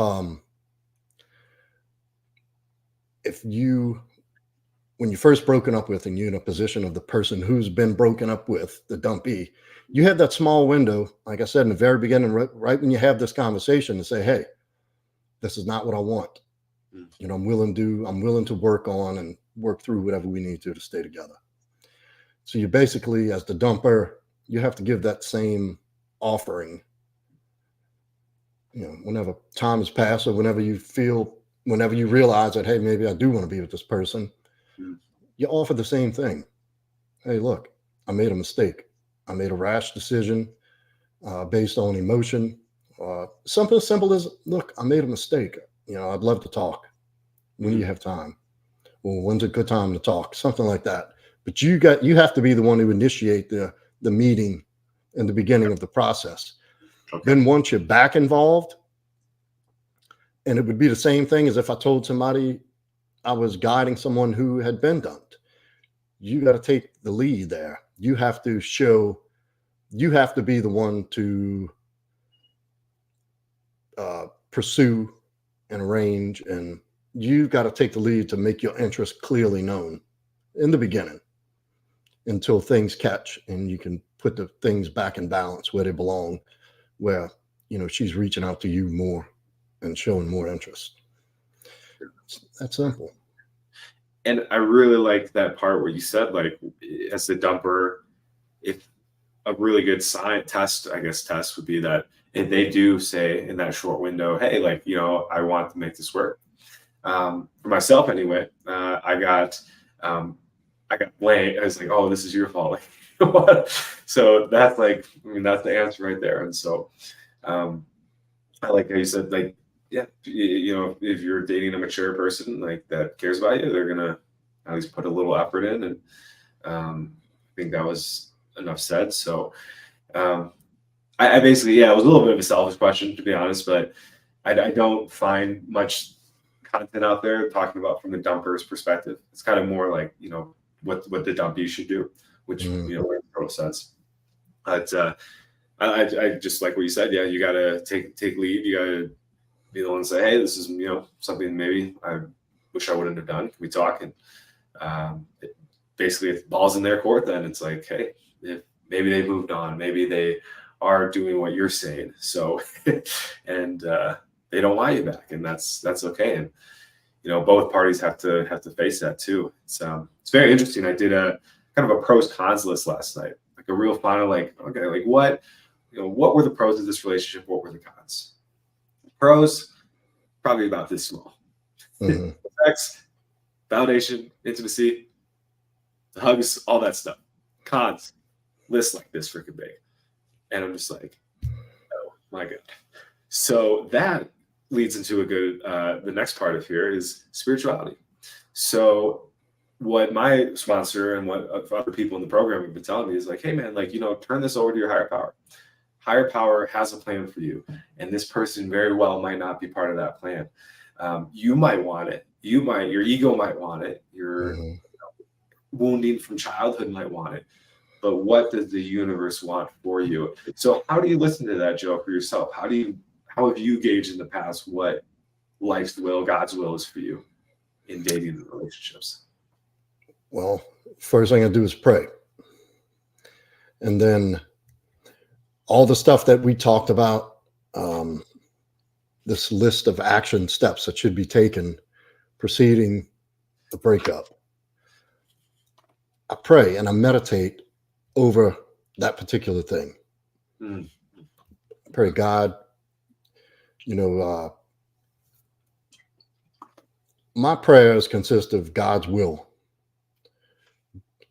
you, when you first broken up with and you're in a position of the person who's been broken up with, the dumpy, you have that small window, like I said in the very beginning, right when you have this conversation, to say, hey, this is not what I want. I'm willing to work on and work through whatever we need to stay together. So you basically, as the dumper, you have to give that same offering, whenever time has passed or whenever you realize that, hey, maybe I do want to be with this person, you offer the same thing. Hey, look, I made a mistake. I made a rash decision based on emotion. Something as simple as, look, I made a mistake. I'd love to talk. When do you have time? Well, when's a good time to talk? Something like that. But you have to be the one who initiate the meeting in the beginning of the process. Then once you're back involved, and it would be the same thing as if I told somebody I was guiding someone who had been dumped. You got to take the lead there. You have to show, you have to be the one to pursue and arrange, and you got to take the lead to make your interests clearly known in the beginning until things catch and you can put the things back in balance where they belong, where, you know, she's reaching out to you more and showing more interest. It's that simple. And I really like that part where you said, like, as the dumper, if a really good test would be that if they do say in that short window, hey, like, you know, I want to make this work. For myself anyway, I got blamed. I was like, oh, this is your fault. So that's like, I mean, that's the answer right there. And so I like how you said, like, yeah, you know, if you're dating a mature person like that cares about you, they're gonna at least put a little effort in. And I think that was enough said. So I basically, yeah, it was a little bit of a selfish question, to be honest, but I don't find much content out there talking about from the dumper's perspective. It's kind of more like, you know, what the dumpy should do, which, you know, makes total sense. But I just like what you said. Yeah, you got to take lead. You got to be the one to say, hey, this is, you know, something maybe I wish I wouldn't have done. Can we talk? And basically, if the ball's in their court, then it's like, hey, if maybe they moved on, maybe they are doing what you're saying. So, and they don't want you back, and that's okay. And you know, both parties have to face that too. It's very interesting. I did a kind of a pros cons list last night, like a real final, like, okay, like what, you know, what were the pros of this relationship? What were the cons? Pros, probably about this small. Sex, validation, intimacy, the hugs, all that stuff. Cons, list like this freaking big. And I'm just like, oh my God. So that leads into a good, the next part of here is spirituality. So what my sponsor and what other people in the program have been telling me is like, hey man, like, you know, turn this over to your higher power. Higher power has a plan for you. And this person very well might not be part of that plan. You might want it. Your ego might want it. Your wounding from childhood might want it. But what does the universe want for you? So how do you listen to that, Joe, for yourself? How have you gauged in the past what life's will, God's will is for you in dating and relationships? Well, first thing I do is pray. And then all the stuff that we talked about, this list of action steps that should be taken preceding the breakup. I pray and I meditate over that particular thing. I pray, God, you know, my prayers consist of God's will.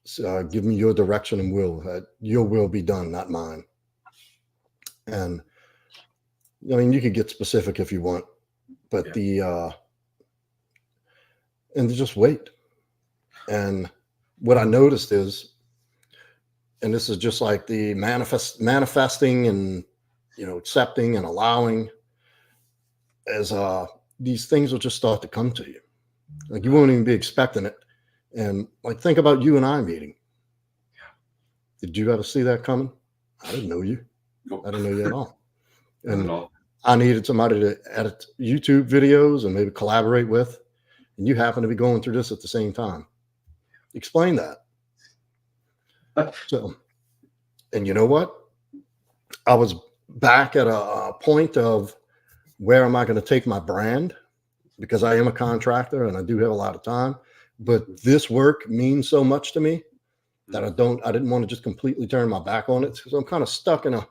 So, give me your direction and will. Your will be done, not mine. And I mean, you could get specific if you want, but and just wait. And what I noticed is, and this is just like the manifesting and, you know, accepting and allowing, as these things will just start to come to you. Like you won't even be expecting it. And like, think about you and I meeting. Did you ever see that coming? I didn't know you. Nope. I didn't know you at all. And Not at all. I needed somebody to edit YouTube videos and maybe collaborate with. And you happen to be going through this at the same time. Explain that. So, and you know what? I was back at a point of where am I going to take my brand? Because I am a contractor and I do have a lot of time, but this work means so much to me that I didn't want to just completely turn my back on it. So I'm kind of stuck I'm a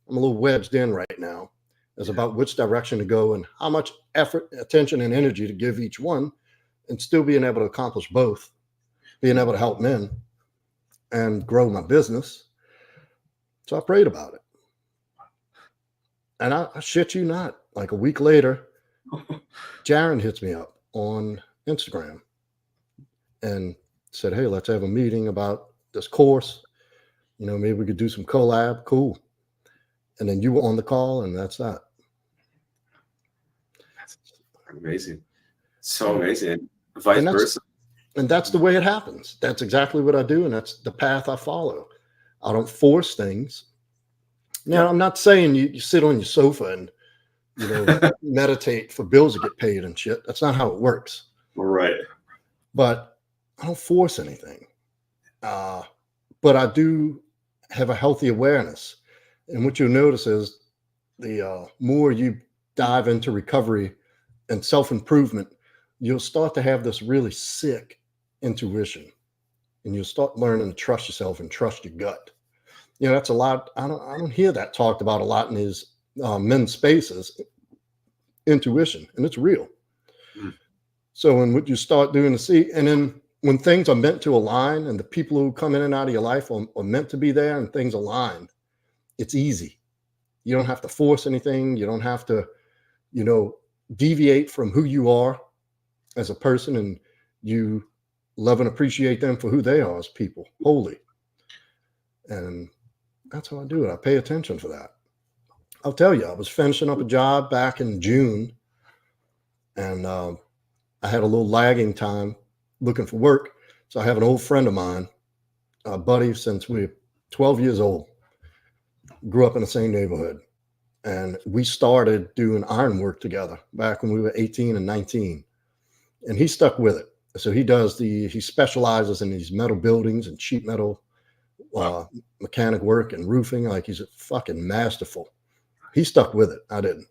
little wedged in right now as about which direction to go and how much effort, attention, and energy to give each one, and still being able to accomplish both, being able to help men and grow my business. So I prayed about it. And I shit you not, like a week later, Jaron hits me up on Instagram and said, hey, let's have a meeting about this course. You know, maybe we could do some collab. Cool. And then you were on the call, and that's that. That's amazing. So amazing. Vice And versa. that's the way it happens. That's exactly what I do, and that's the path I follow. I don't force things. Now, Yep. I'm not saying you sit on your sofa and meditate for bills to get paid and shit. That's not how it works. Right. But I don't force anything. But I do have a healthy awareness. And what you'll notice is the more you dive into recovery and self-improvement, you'll start to have this really sick intuition, and you'll start learning to trust yourself and trust your gut. That's a lot. I don't hear that talked about a lot in these men's spaces. Intuition, and it's real. Mm. So when what you start doing to see, and then when things are meant to align, and the people who come in and out of your life are meant to be there, and things align, it's easy. You don't have to force anything. You don't have to, deviate from who you are as a person, and you love and appreciate them for who they are as people, wholly. And that's how I do it. I pay attention for that. I'll tell you, I was finishing up a job back in June, and I had a little lagging time looking for work. So I have an old friend of mine, a buddy since we were 12 years old, grew up in the same neighborhood. And we started doing ironwork together back when we were 18 and 19. And he stuck with it. So he specializes in these metal buildings and sheet metal mechanic work and roofing. Like, he's a fucking masterful. He stuck with it. I didn't.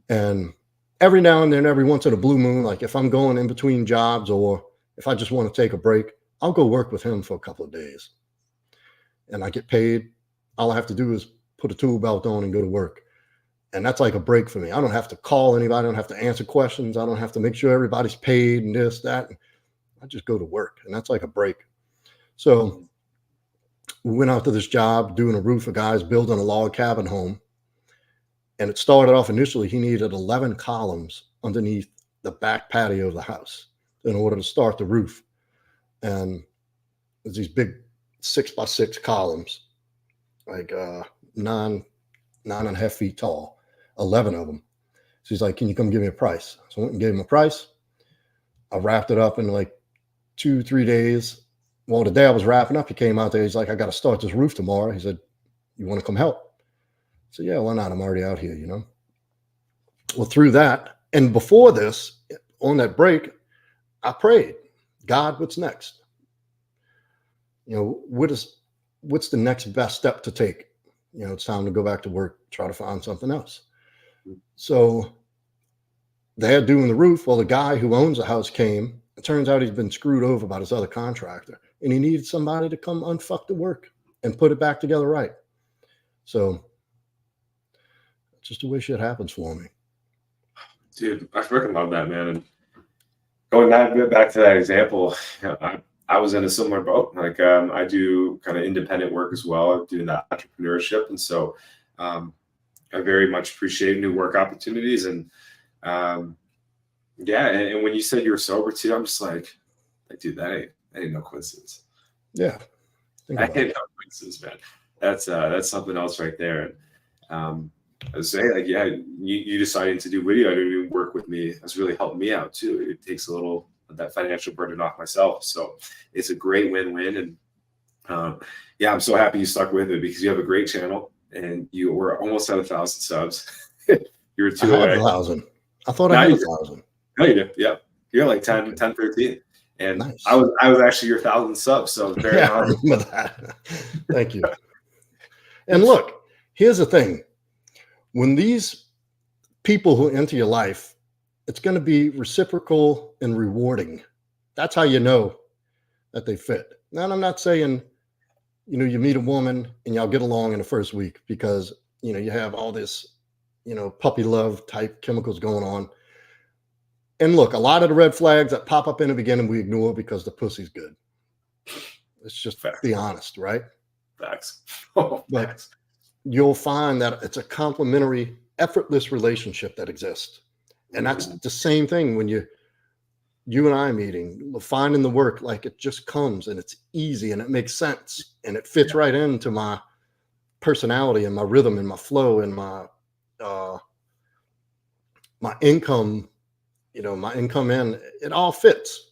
And every now and then, every once in a blue moon, like if I'm going in between jobs or if I just want to take a break, I'll go work with him for a couple of days. And I get paid. All I have to do is put a tool belt on and go to work. And that's like a break for me. I don't have to call anybody. I don't have to answer questions. I don't have to make sure everybody's paid and this, that. I just go to work, and that's like a break. So we went out to this job doing a roof. A guy's building a log cabin home. And it started off initially, he needed 11 columns underneath the back patio of the house in order to start the roof. And there's these big 6x6 columns, like 9.5 feet tall, 11 of them. So he's like, can you come give me a price? So I went and gave him a price. I wrapped it up in like 2-3 days. Well, the day I was wrapping up, he came out there. He's like, I got to start this roof tomorrow. He said, you want to come help? So yeah, why not? I'm already out here, Well, through that, and before this, on that break, I prayed, God, what's next? What's the next best step to take? It's time to go back to work, try to find something else. So they're doing the roof. Well, the guy who owns the house came. It turns out he's been screwed over by this other contractor, and he needed somebody to come unfuck the work and put it back together right. So just the way shit happens for me. Dude, I freaking love that, man. And going back to that example, I was in a similar boat. Like, I do kind of independent work as well. I'm doing that entrepreneurship. And so I very much appreciate new work opportunities. And yeah, and when you said you were sober too, I'm just like, dude, that ain't no coincidence. Yeah. That ain't no coincidence, man. That's something else right there. And I was saying, like, yeah, you deciding to do video editing work with me has really helped me out too. It takes a little of that financial burden off myself. So it's a great win-win. And yeah, I'm so happy you stuck with it because you have a great channel and you were almost at 1,000 subs. You were 2 away. 1,000. I thought I had 1,000. No, you did. Yeah. You're like 10, 13. And nice. I was actually your 1,000 subs. So very I remember that. Thank you. And look, here's the thing. When these people who enter your life, it's going to be reciprocal and rewarding. That's how you know that they fit. Now, I'm not saying, you meet a woman and y'all get along in the first week because, you have all this, puppy love type chemicals going on. And look, a lot of the red flags that pop up in the beginning, we ignore because the pussy's good. Let's just be honest, right? Facts. But you'll find that it's a complementary, effortless relationship that exists. And that's the same thing when you and I meeting, finding the work, like it just comes and it's easy and it makes sense and it fits right into my personality and my rhythm and my flow and my income my income in, it all fits.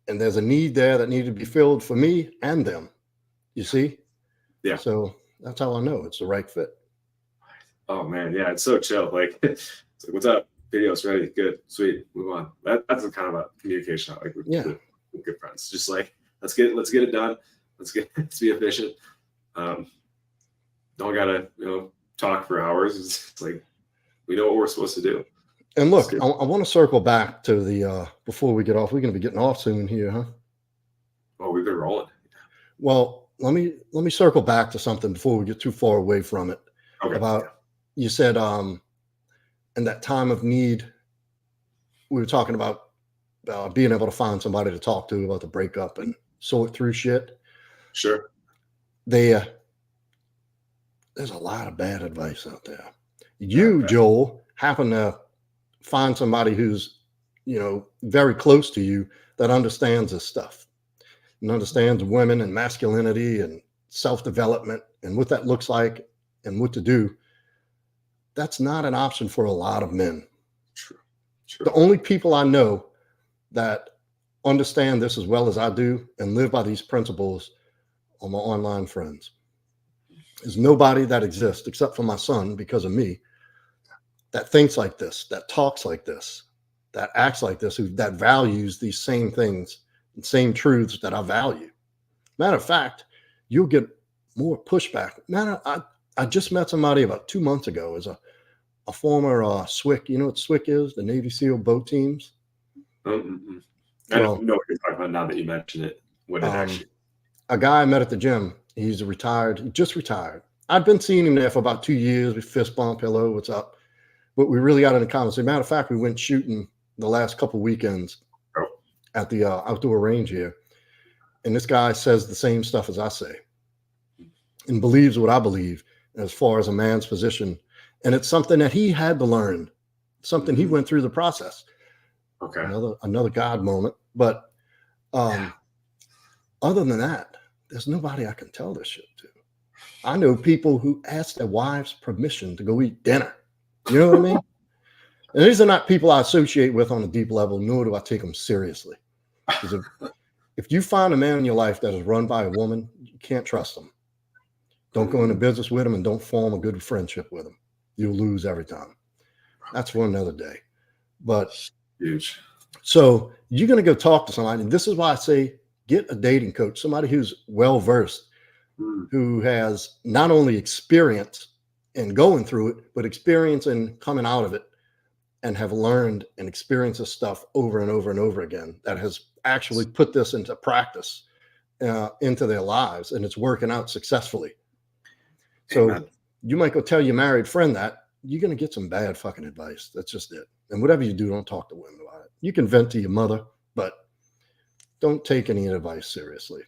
And there's a need there that needed to be filled for me and them. You see? Yeah. So that's how I know it's the right fit. Oh man, yeah, it's so chill. Like, it's like, what's up? Video's ready. Good, sweet. Move on. That's the kind of a communication I like with good friends. Just like, let's get it done. Let's be efficient. Don't gotta talk for hours. It's like we know what we're supposed to do. And look, I want to circle back to the before we get off. We're going to be getting off soon here, huh? Oh, we've been rolling. Well, let me circle back to something before we get too far away from it. Okay. About you said in that time of need, we were talking about being able to find somebody to talk to about the breakup and sort through shit. Sure. There's a lot of bad advice out there. You, Joel, happen to find somebody who's, very close to you that understands this stuff and understands women and masculinity and self-development and what that looks like and what to do. That's not an option for a lot of men. True. The only people I know that understand this as well as I do and live by these principles are my online friends. There's nobody that exists except for my son because of me that thinks like this, that talks like this, that acts like this, that values these same things and same truths that I value. Matter of fact, you'll get more pushback. I just met somebody about 2 months ago as a former SWIC. You know what SWIC is? The Navy SEAL boat teams. Mm-hmm. I don't know what you're talking about now that you mention it. What it actually? A guy I met at the gym. He's retired. He just retired. I'd been seeing him there for about 2 years. We fist bump, hello, what's up? But we really got into conversation. Matter of fact, we went shooting the last couple weekends at the outdoor range here. And this guy says the same stuff as I say and believes what I believe as far as a man's position. And it's something that he had to learn, something he went through the process. Okay. Another God moment. But other than that, there's nobody I can tell this shit to. I know people who ask their wives permission to go eat dinner. You know what I mean? And these are not people I associate with on a deep level, nor do I take them seriously. Because if you find a man in your life that is run by a woman, you can't trust them. Don't go into business with them and don't form a good friendship with them. You'll lose every time. That's for another day. But huge. So you're going to go talk to somebody. And this is why I say get a dating coach, somebody who's well-versed, who has not only experience in going through it, but experience in coming out of it and have learned and experienced this stuff over and over and over again, that has actually put this into practice, into their lives, and it's working out successfully. So you might go tell your married friend that, you're going to get some bad fucking advice. That's just it. And whatever you do, don't talk to women about it. You can vent to your mother, but don't take any advice seriously.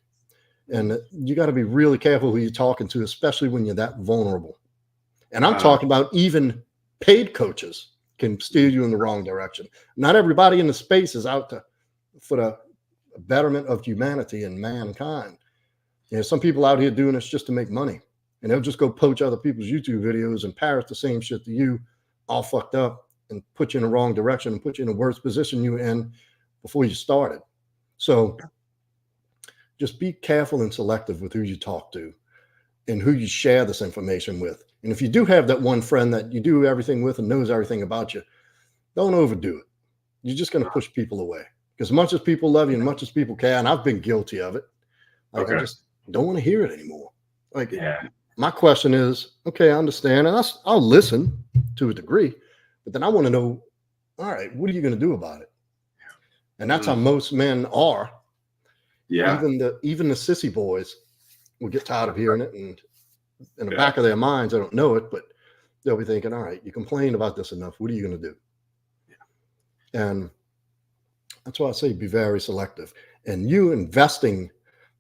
And you got to be really careful who you're talking to, especially when you're that vulnerable. And I'm talking about even paid coaches can steer you in the wrong direction. Not everybody in the space is out for the betterment of humanity and mankind. Some people out here doing this just to make money. And they'll just go poach other people's YouTube videos and parrot the same shit to you, all fucked up, and put you in the wrong direction and put you in a worse position you were in before you started. So just be careful and selective with who you talk to and who you share this information with. And if you do have that one friend that you do everything with and knows everything about you, don't overdo it. You're just going to push people away. Because as much as people love you and much as people care, and I've been guilty of it, I just don't want to hear it anymore. My question is, okay, I understand, and I'll listen to a degree, but then I want to know, all right, what are you going to do about it? And that's how most men are. Yeah. Even the sissy boys will get tired of hearing it, and in the back of their minds, they don't know it, but they'll be thinking, all right, you complained about this enough. What are you going to do? Yeah. And that's why I say be very selective. And you investing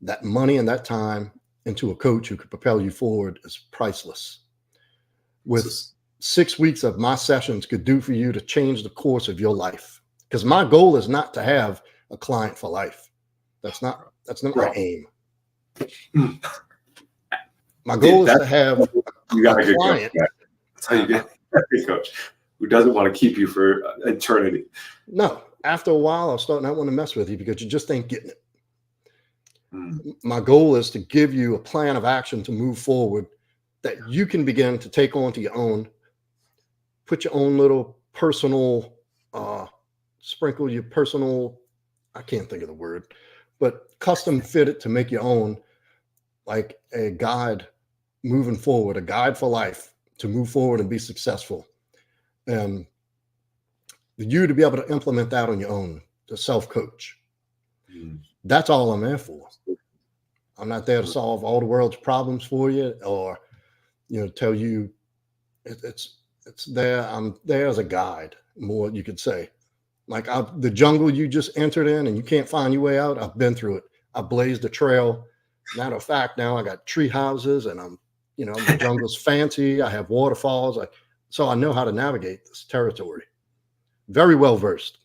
that money and that time into a coach who could propel you forward is priceless. With 6 weeks of my sessions could do for you to change the course of your life. Because my goal is not to have a client for life. That's not my aim. My goal is to have a client. That's how you get a coach. who doesn't want to keep you for eternity. No, after a while, I'll start not want to mess with you because you just ain't getting it. My goal is to give you a plan of action to move forward that you can begin to take onto your own, put your own little personal, sprinkle your personal, I can't think of the word, but custom fit it to make your own, like a guide moving forward, a guide for life to move forward and be successful. And you to be able to implement that on your own, to self-coach. That's all I'm there for. I'm not there to solve all the world's problems for you, or tell you it's there. I'm there as a guide, more you could say. Like the jungle you just entered in and you can't find your way out. I've been through it. I blazed a trail. Matter of fact, now I got tree houses and the jungle's fancy. I have waterfalls. So I know how to navigate this territory. Very well versed.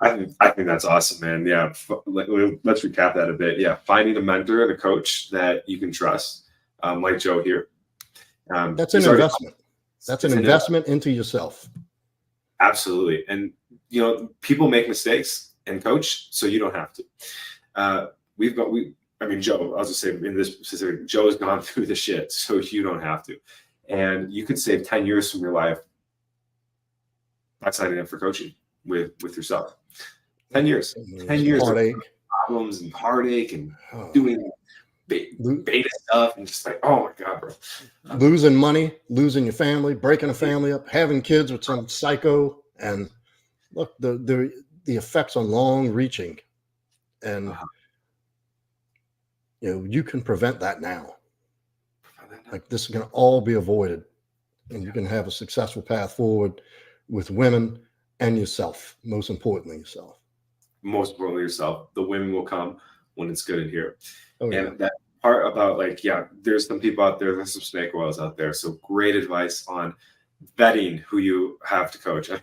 I think that's awesome, man. Yeah, let's recap that a bit. Yeah, finding a mentor and a coach that you can trust, like Joe here. That's an investment. That's an investment into yourself. Absolutely. And people make mistakes and coach, so you don't have to. Joe, I'll just say in this specific, Joe has gone through the shit, so you don't have to. And you could save 10 years from your life by signing up for coaching with yourself. 10 years. 10 years of problems and heartache and doing beta stuff and just like, oh my God, bro. Losing money, losing your family, breaking a family up, having kids with some psycho, and look, the effects are long reaching. And you can prevent that now. Like this is going to all be avoided. And you can have a successful path forward with women and yourself. Most importantly, yourself. Most importantly, yourself. The women will come when it's good in here. Oh, yeah. And that part about there's some people out there, there's some snake oils out there. So great advice on vetting who you have to coach. I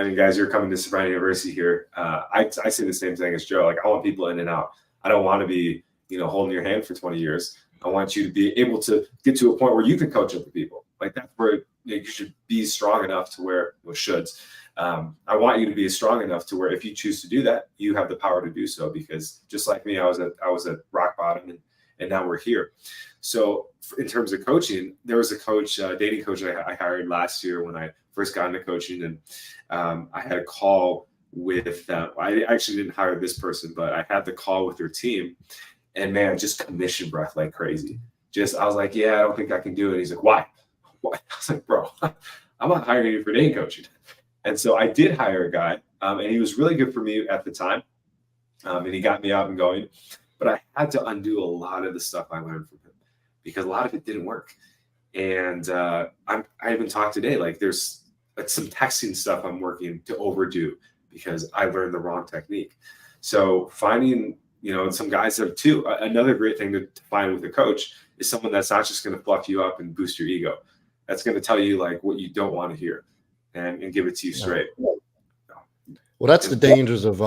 mean, guys, you're coming to Sobriety University here. I say the same thing as Joe. Like, I want people in and out. I don't want to be, holding your hand for 20 years. I want you to be able to get to a point where you can coach other people. Like, that's where you should be strong enough to where shoulds. I want you to be strong enough to where if you choose to do that, you have the power to do so. Because just like me, I was at rock bottom, and now we're here. So in terms of coaching, there was a coach, dating coach I hired last year when I first got into coaching, and I had a call with them. I actually didn't hire this person, but I had the call with their team, and man, just commission breath like crazy. I was like, yeah, I don't think I can do it. He's like, why? I was like, bro, I'm not hiring you for dating coaching. And so I did hire a guy, and he was really good for me at the time, and he got me out and going. But I had to undo a lot of the stuff I learned from him because a lot of it didn't work. And I even talked today, like there's some texting stuff I'm working to overdo because I learned the wrong technique. So finding, some guys have too. Another great thing to find with a coach is someone that's not just going to fluff you up and boost your ego. That's going to tell you like what you don't want to hear and give it to you straight. Well, that's the dangers of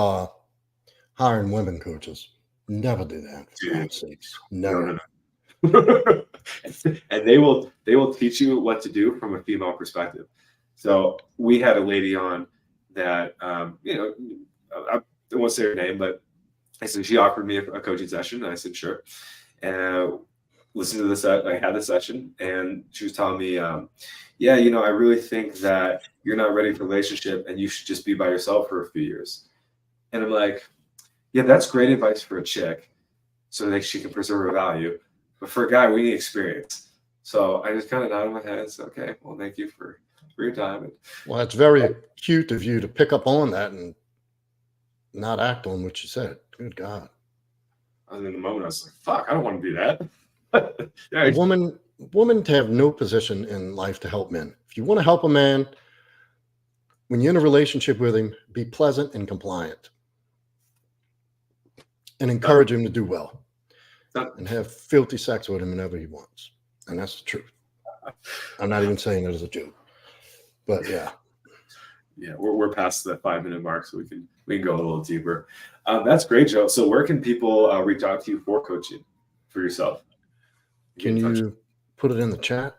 hiring women coaches. Never do that. For God's sakes. Never. No. And they will teach you what to do from a female perspective. So we had a lady on that, I won't say her name, but I said she offered me a coaching session, and I said sure. And listened to this. I had the session, and she was telling me, I really think that you're not ready for a relationship, and you should just be by yourself for a few years. And I'm like, yeah, that's great advice for a chick, so that she can preserve her value. But for a guy, we need experience. So I just kind of nodded my head and said, okay, well, thank you for your time. Well, it's very cute of you to pick up on that and not act on what you said. Good God. I was in the moment, I was like, fuck, I don't want to do that. Yeah. Women have no position in life to help men. If you want to help a man, when you're in a relationship with him, be pleasant and compliant. And encourage him to do well. And have filthy sex with him whenever he wants. And that's the truth. I'm not even saying it as a joke. But yeah. Yeah, we're past the 5-minute mark, so we can go a little deeper. That's great, Joe. So where can people reach out to you for coaching for yourself? Can you put it in the chat?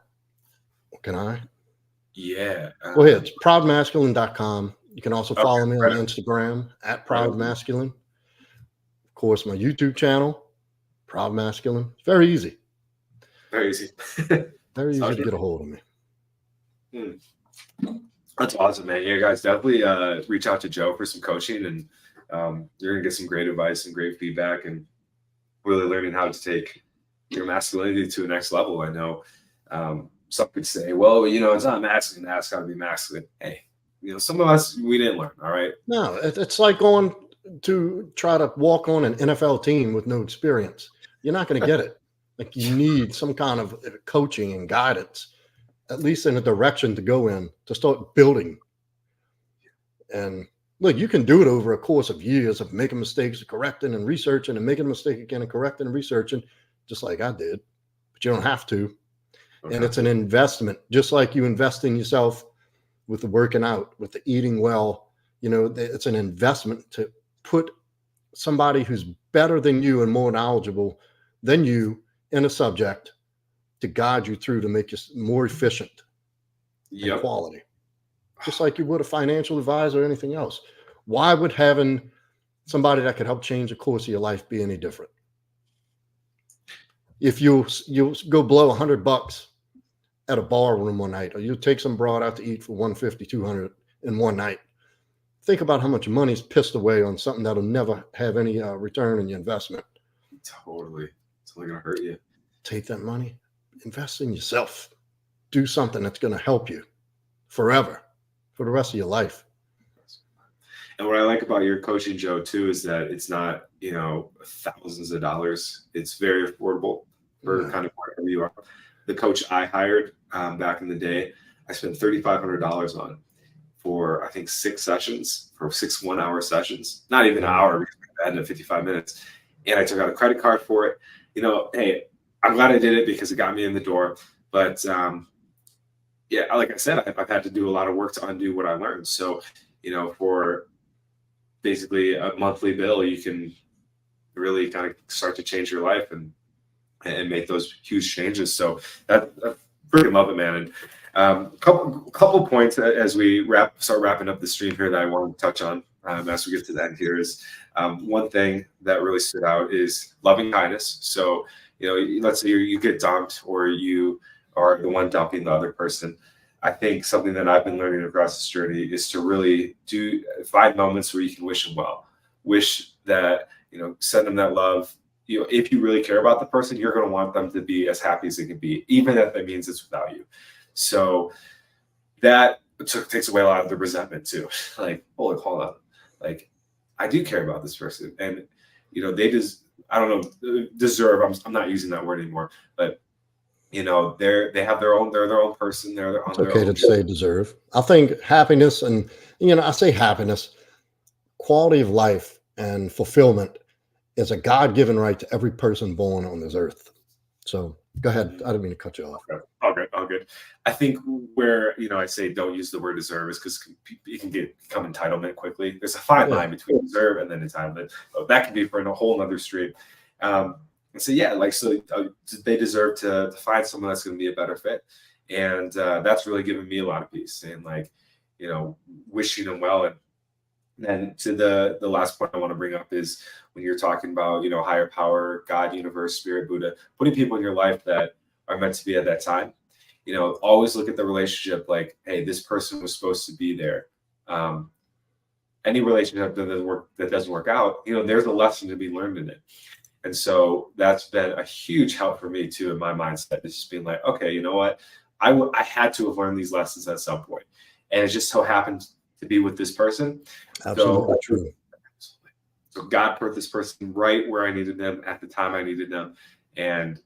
Can I? Yeah. Go ahead. It's proudmasculine.com. You can also Okay. follow me on Instagram at Right. proudmasculine. Of course, my YouTube channel, Proud Masculine. It's very easy. Very easy. Very easy to Okay. get a hold of me. That's awesome, man. You guys definitely reach out to Joe for some coaching, and you're gonna get some great advice and great feedback, and really learning how to take your masculinity to the next level. I know some could say, well, it's not masculine, that's got to be masculine. Hey, some of us, we didn't learn. All right. No, it's like going to try to walk on an NFL team with no experience. You're not going to get it. Like, you need some kind of coaching and guidance, at least in a direction to go in to start building. And look, you can do it over a course of years of making mistakes, correcting and researching, and making a mistake again and correcting and researching, just like I did. But you don't have to. Okay. And it's an investment, just like you invest in yourself with the working out, with the eating well. It's an investment to put somebody who's better than you and more knowledgeable than you in a subject to guide you through to make you more efficient and quality, just like you would a financial advisor or anything else. Why would having somebody that could help change the course of your life be any different? If you go blow $100 at a bar room one night, or you take some broad out to eat for 150, 200 in one night, think about how much money's pissed away on something that'll never have any return in your investment. Totally. It's only going to hurt you. Take that money, invest in yourself. Do something that's going to help you forever, for the rest of your life. And what I like about your coaching, Joe, too, is that it's not, thousands of dollars. It's very affordable for kind of wherever you are. The coach I hired back in the day, I spent $3,500 on for, I think, 6 sessions, for 6 1-hour sessions. Not even an hour, because I had 55 minutes. And I took out a credit card for it. Hey, I'm glad I did it because it got me in the door. But yeah, like I said, I've had to do a lot of work to undo what I learned. So, for basically a monthly bill, you can really kind of start to change your life and make those huge changes. So I freaking love it, man. And couple points as we start wrapping up the stream here that I want to touch on as we get to the end here is one thing that really stood out is loving kindness. So, let's say you get dumped, or you are the one dumping the other person. I think something that I've been learning across this journey is to really find moments where you can wish them well, wish that, send them that love. If you really care about the person, you're going to want them to be as happy as they can be, even if that means it's without you. So that takes away a lot of the resentment too. Like, hold on, like, I do care about this person, and they just, I don't know, deserve. I'm not using that word anymore, but they have their own. They're their own person. They're on It's their okay own. to say deserve. I think happiness, and I say happiness, quality of life and fulfillment is a God-given right to every person born on this earth. So go ahead. I didn't mean to cut you off. Okay. All good. I think where, I say don't use the word deserve is because it can become entitlement quickly. There's a fine line between deserve and then entitlement. That can be for a whole other stream. And so, yeah, they deserve to find someone that's going to be a better fit. And that's really given me a lot of peace, and wishing them well. And then to the last point I want to bring up is when you're talking about, higher power, God, universe, spirit, Buddha, putting people in your life that are meant to be at that time. Always look at the relationship like, hey, this person was supposed to be there. Any relationship that doesn't work out, there's a lesson to be learned in it. And so that's been a huge help for me too in my mindset. It's just being like, okay, you know what? I had to have learned these lessons at some point, and it just so happened to be with this person. Absolutely true. So God put this person right where I needed them at the time I needed them, and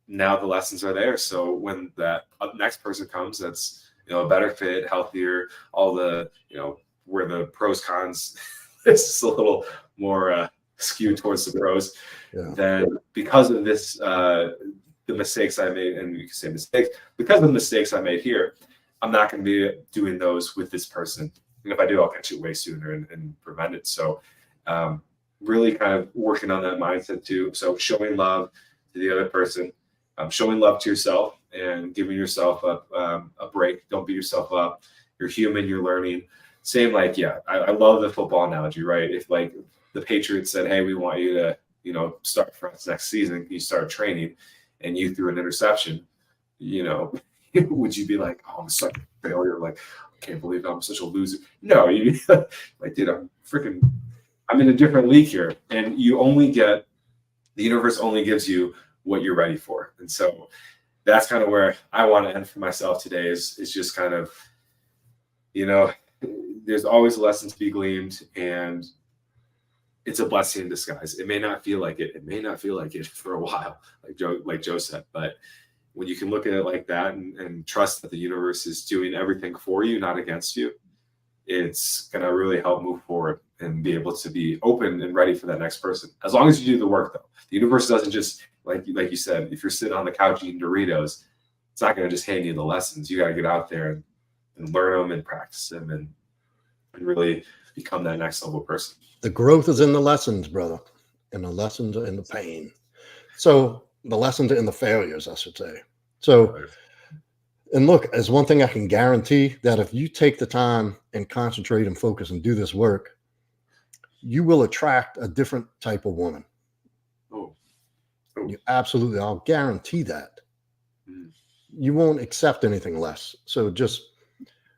now the lessons are there. So when that next person comes, that's a better fit, healthier, all the where the pros cons is a little more skewed towards the pros. Then because of this, the mistakes I made, and you can say mistakes, because of the mistakes I made here, I'm not going to be doing those with this person. And if I do, I'll catch it way sooner and prevent it. So really kind of working on that mindset too. So showing love to the other person, showing love to yourself, and giving yourself a break. Don't beat yourself up. You're human. You're learning. Same, like, yeah, I love the football analogy, right? If like the Patriots said, hey, we want you to, start for us next season, you start training, and you threw an interception, would you be like, oh, I'm such a failure? Like, I can't believe I'm such a loser. No, you like, dude, I'm in a different league here. And the universe only gives you what you're ready for. And so that's kind of where I want to end for myself today is just kind of, there's always a lesson to be gleaned, and it's a blessing in disguise. It may not feel like it. It may not feel like it for a while, like Joe said, but when you can look at it like that and trust that the universe is doing everything for you, not against you, it's going to really help move forward and be able to be open and ready for that next person. As long as you do the work, though. The universe doesn't just, like you said, if you're sitting on the couch eating Doritos, it's not going to just hand you the lessons. You got to get out there and learn them and practice them and really become that next level person. The growth is in the lessons, brother, and the lessons are in the pain. So the lessons are in the failures, I should say. So, and look, as one thing I can guarantee, that if you take the time and concentrate and focus and do this work, you will attract a different type of woman. Oh. You absolutely, I'll guarantee that. You won't accept anything less. So just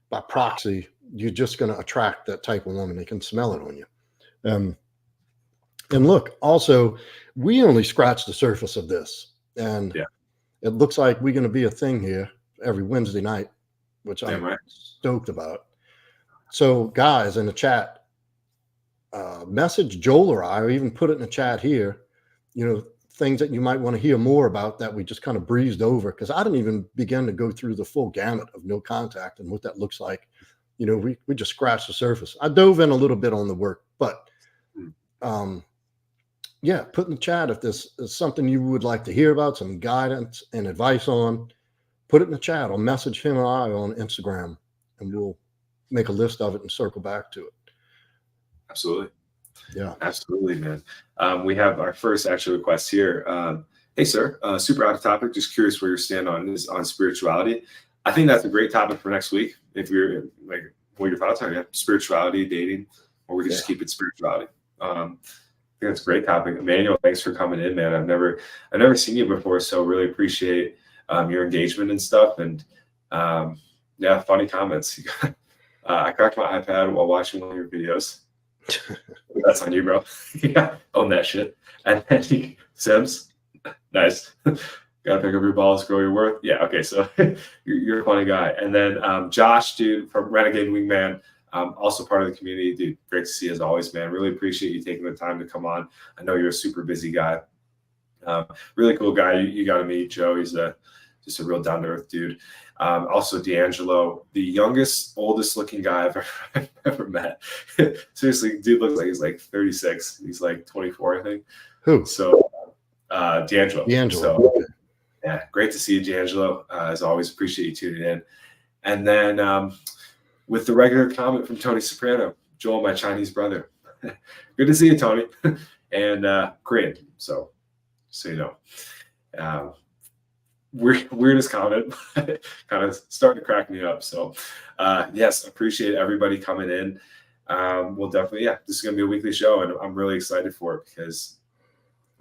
by proxy, you're just going to attract that type of woman. They can smell it on you. And look, also, we only scratched the surface of this. And it looks like we're going to be a thing here every Wednesday night, which I'm stoked about. So guys in the chat, message Joel or I, or even put it in the chat here, things that you might want to hear more about that we just kind of breezed over, because I didn't even begin to go through the full gamut of no contact and what that looks like. We just scratched the surface. I dove in a little bit on the work, but put in the chat if this is something you would like to hear about, some guidance and advice on, put it in the chat or message him or I on Instagram, and we'll make a list of it and circle back to it. Absolutely. Yeah, absolutely, man. We have our first actual request here. Hey, sir, super out of topic. Just curious where you stand on spirituality. I think that's a great topic for next week. If you're like, what your thoughts are, spirituality, dating, or we can just keep it spirituality. I think that's a great topic. Emmanuel, thanks for coming in, man. I've never seen you before, so really appreciate your engagement and stuff. And funny comments. I cracked my iPad while watching one of your videos. That's on you, bro. Own that shit. And then Sims, nice. Gotta pick up your balls, grow your worth. Yeah, okay, so you're a funny guy. And then Josh, dude, from Renegade Wingman, also part of the community, dude. Great to see you as always, man. Really appreciate you taking the time to come on. I know you're a super busy guy. Really cool guy. You got to meet Joe. He's just a real down to earth dude. Also, D'Angelo, the youngest, oldest looking guy I've ever met. Seriously, dude looks like he's like 36. He's like 24, I think. Who? So, D'Angelo. D'Angelo. So, yeah, great to see you, D'Angelo. As always, appreciate you tuning in. And then with the regular comment from Tony Soprano, Joel, my Chinese brother. Good to see you, Tony. And Korean. So you know. Weirdest comment, kind of starting to crack me up. So yes, appreciate everybody coming in. We'll definitely, this is gonna be a weekly show, and I'm really excited for it because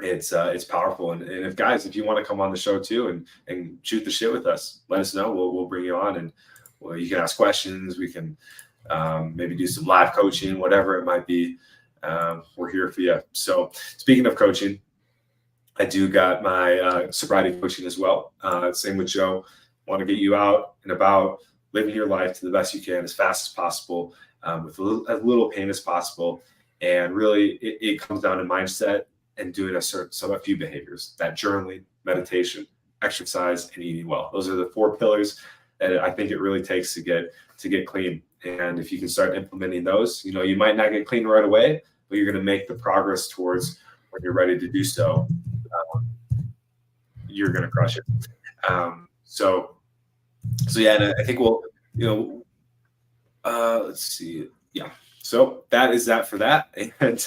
it's powerful. And if you want to come on the show too and shoot the shit with us, let us know. We'll bring you on, and you can ask questions. We can maybe do some live coaching, whatever it might be. We're here for you. So speaking of coaching, I do got my sobriety coaching as well. Same with Joe. Want to get you out and about, living your life to the best you can, as fast as possible, with as little pain as possible. And really, it comes down to mindset and doing a few behaviors: that journaling, meditation, exercise, and eating well. Those are the 4 pillars that I think it really takes to get clean. And if you can start implementing those, you might not get clean right away, but you're going to make the progress towards when you're ready to do so. You're going to crush it. So yeah, and I think let's see. Yeah. So that is that for that. And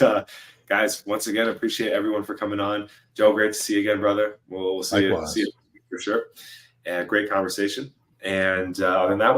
guys, once again, appreciate everyone for coming on. Joe, great to see you again, brother. We'll see you for sure. and great conversation. And other than that, we'll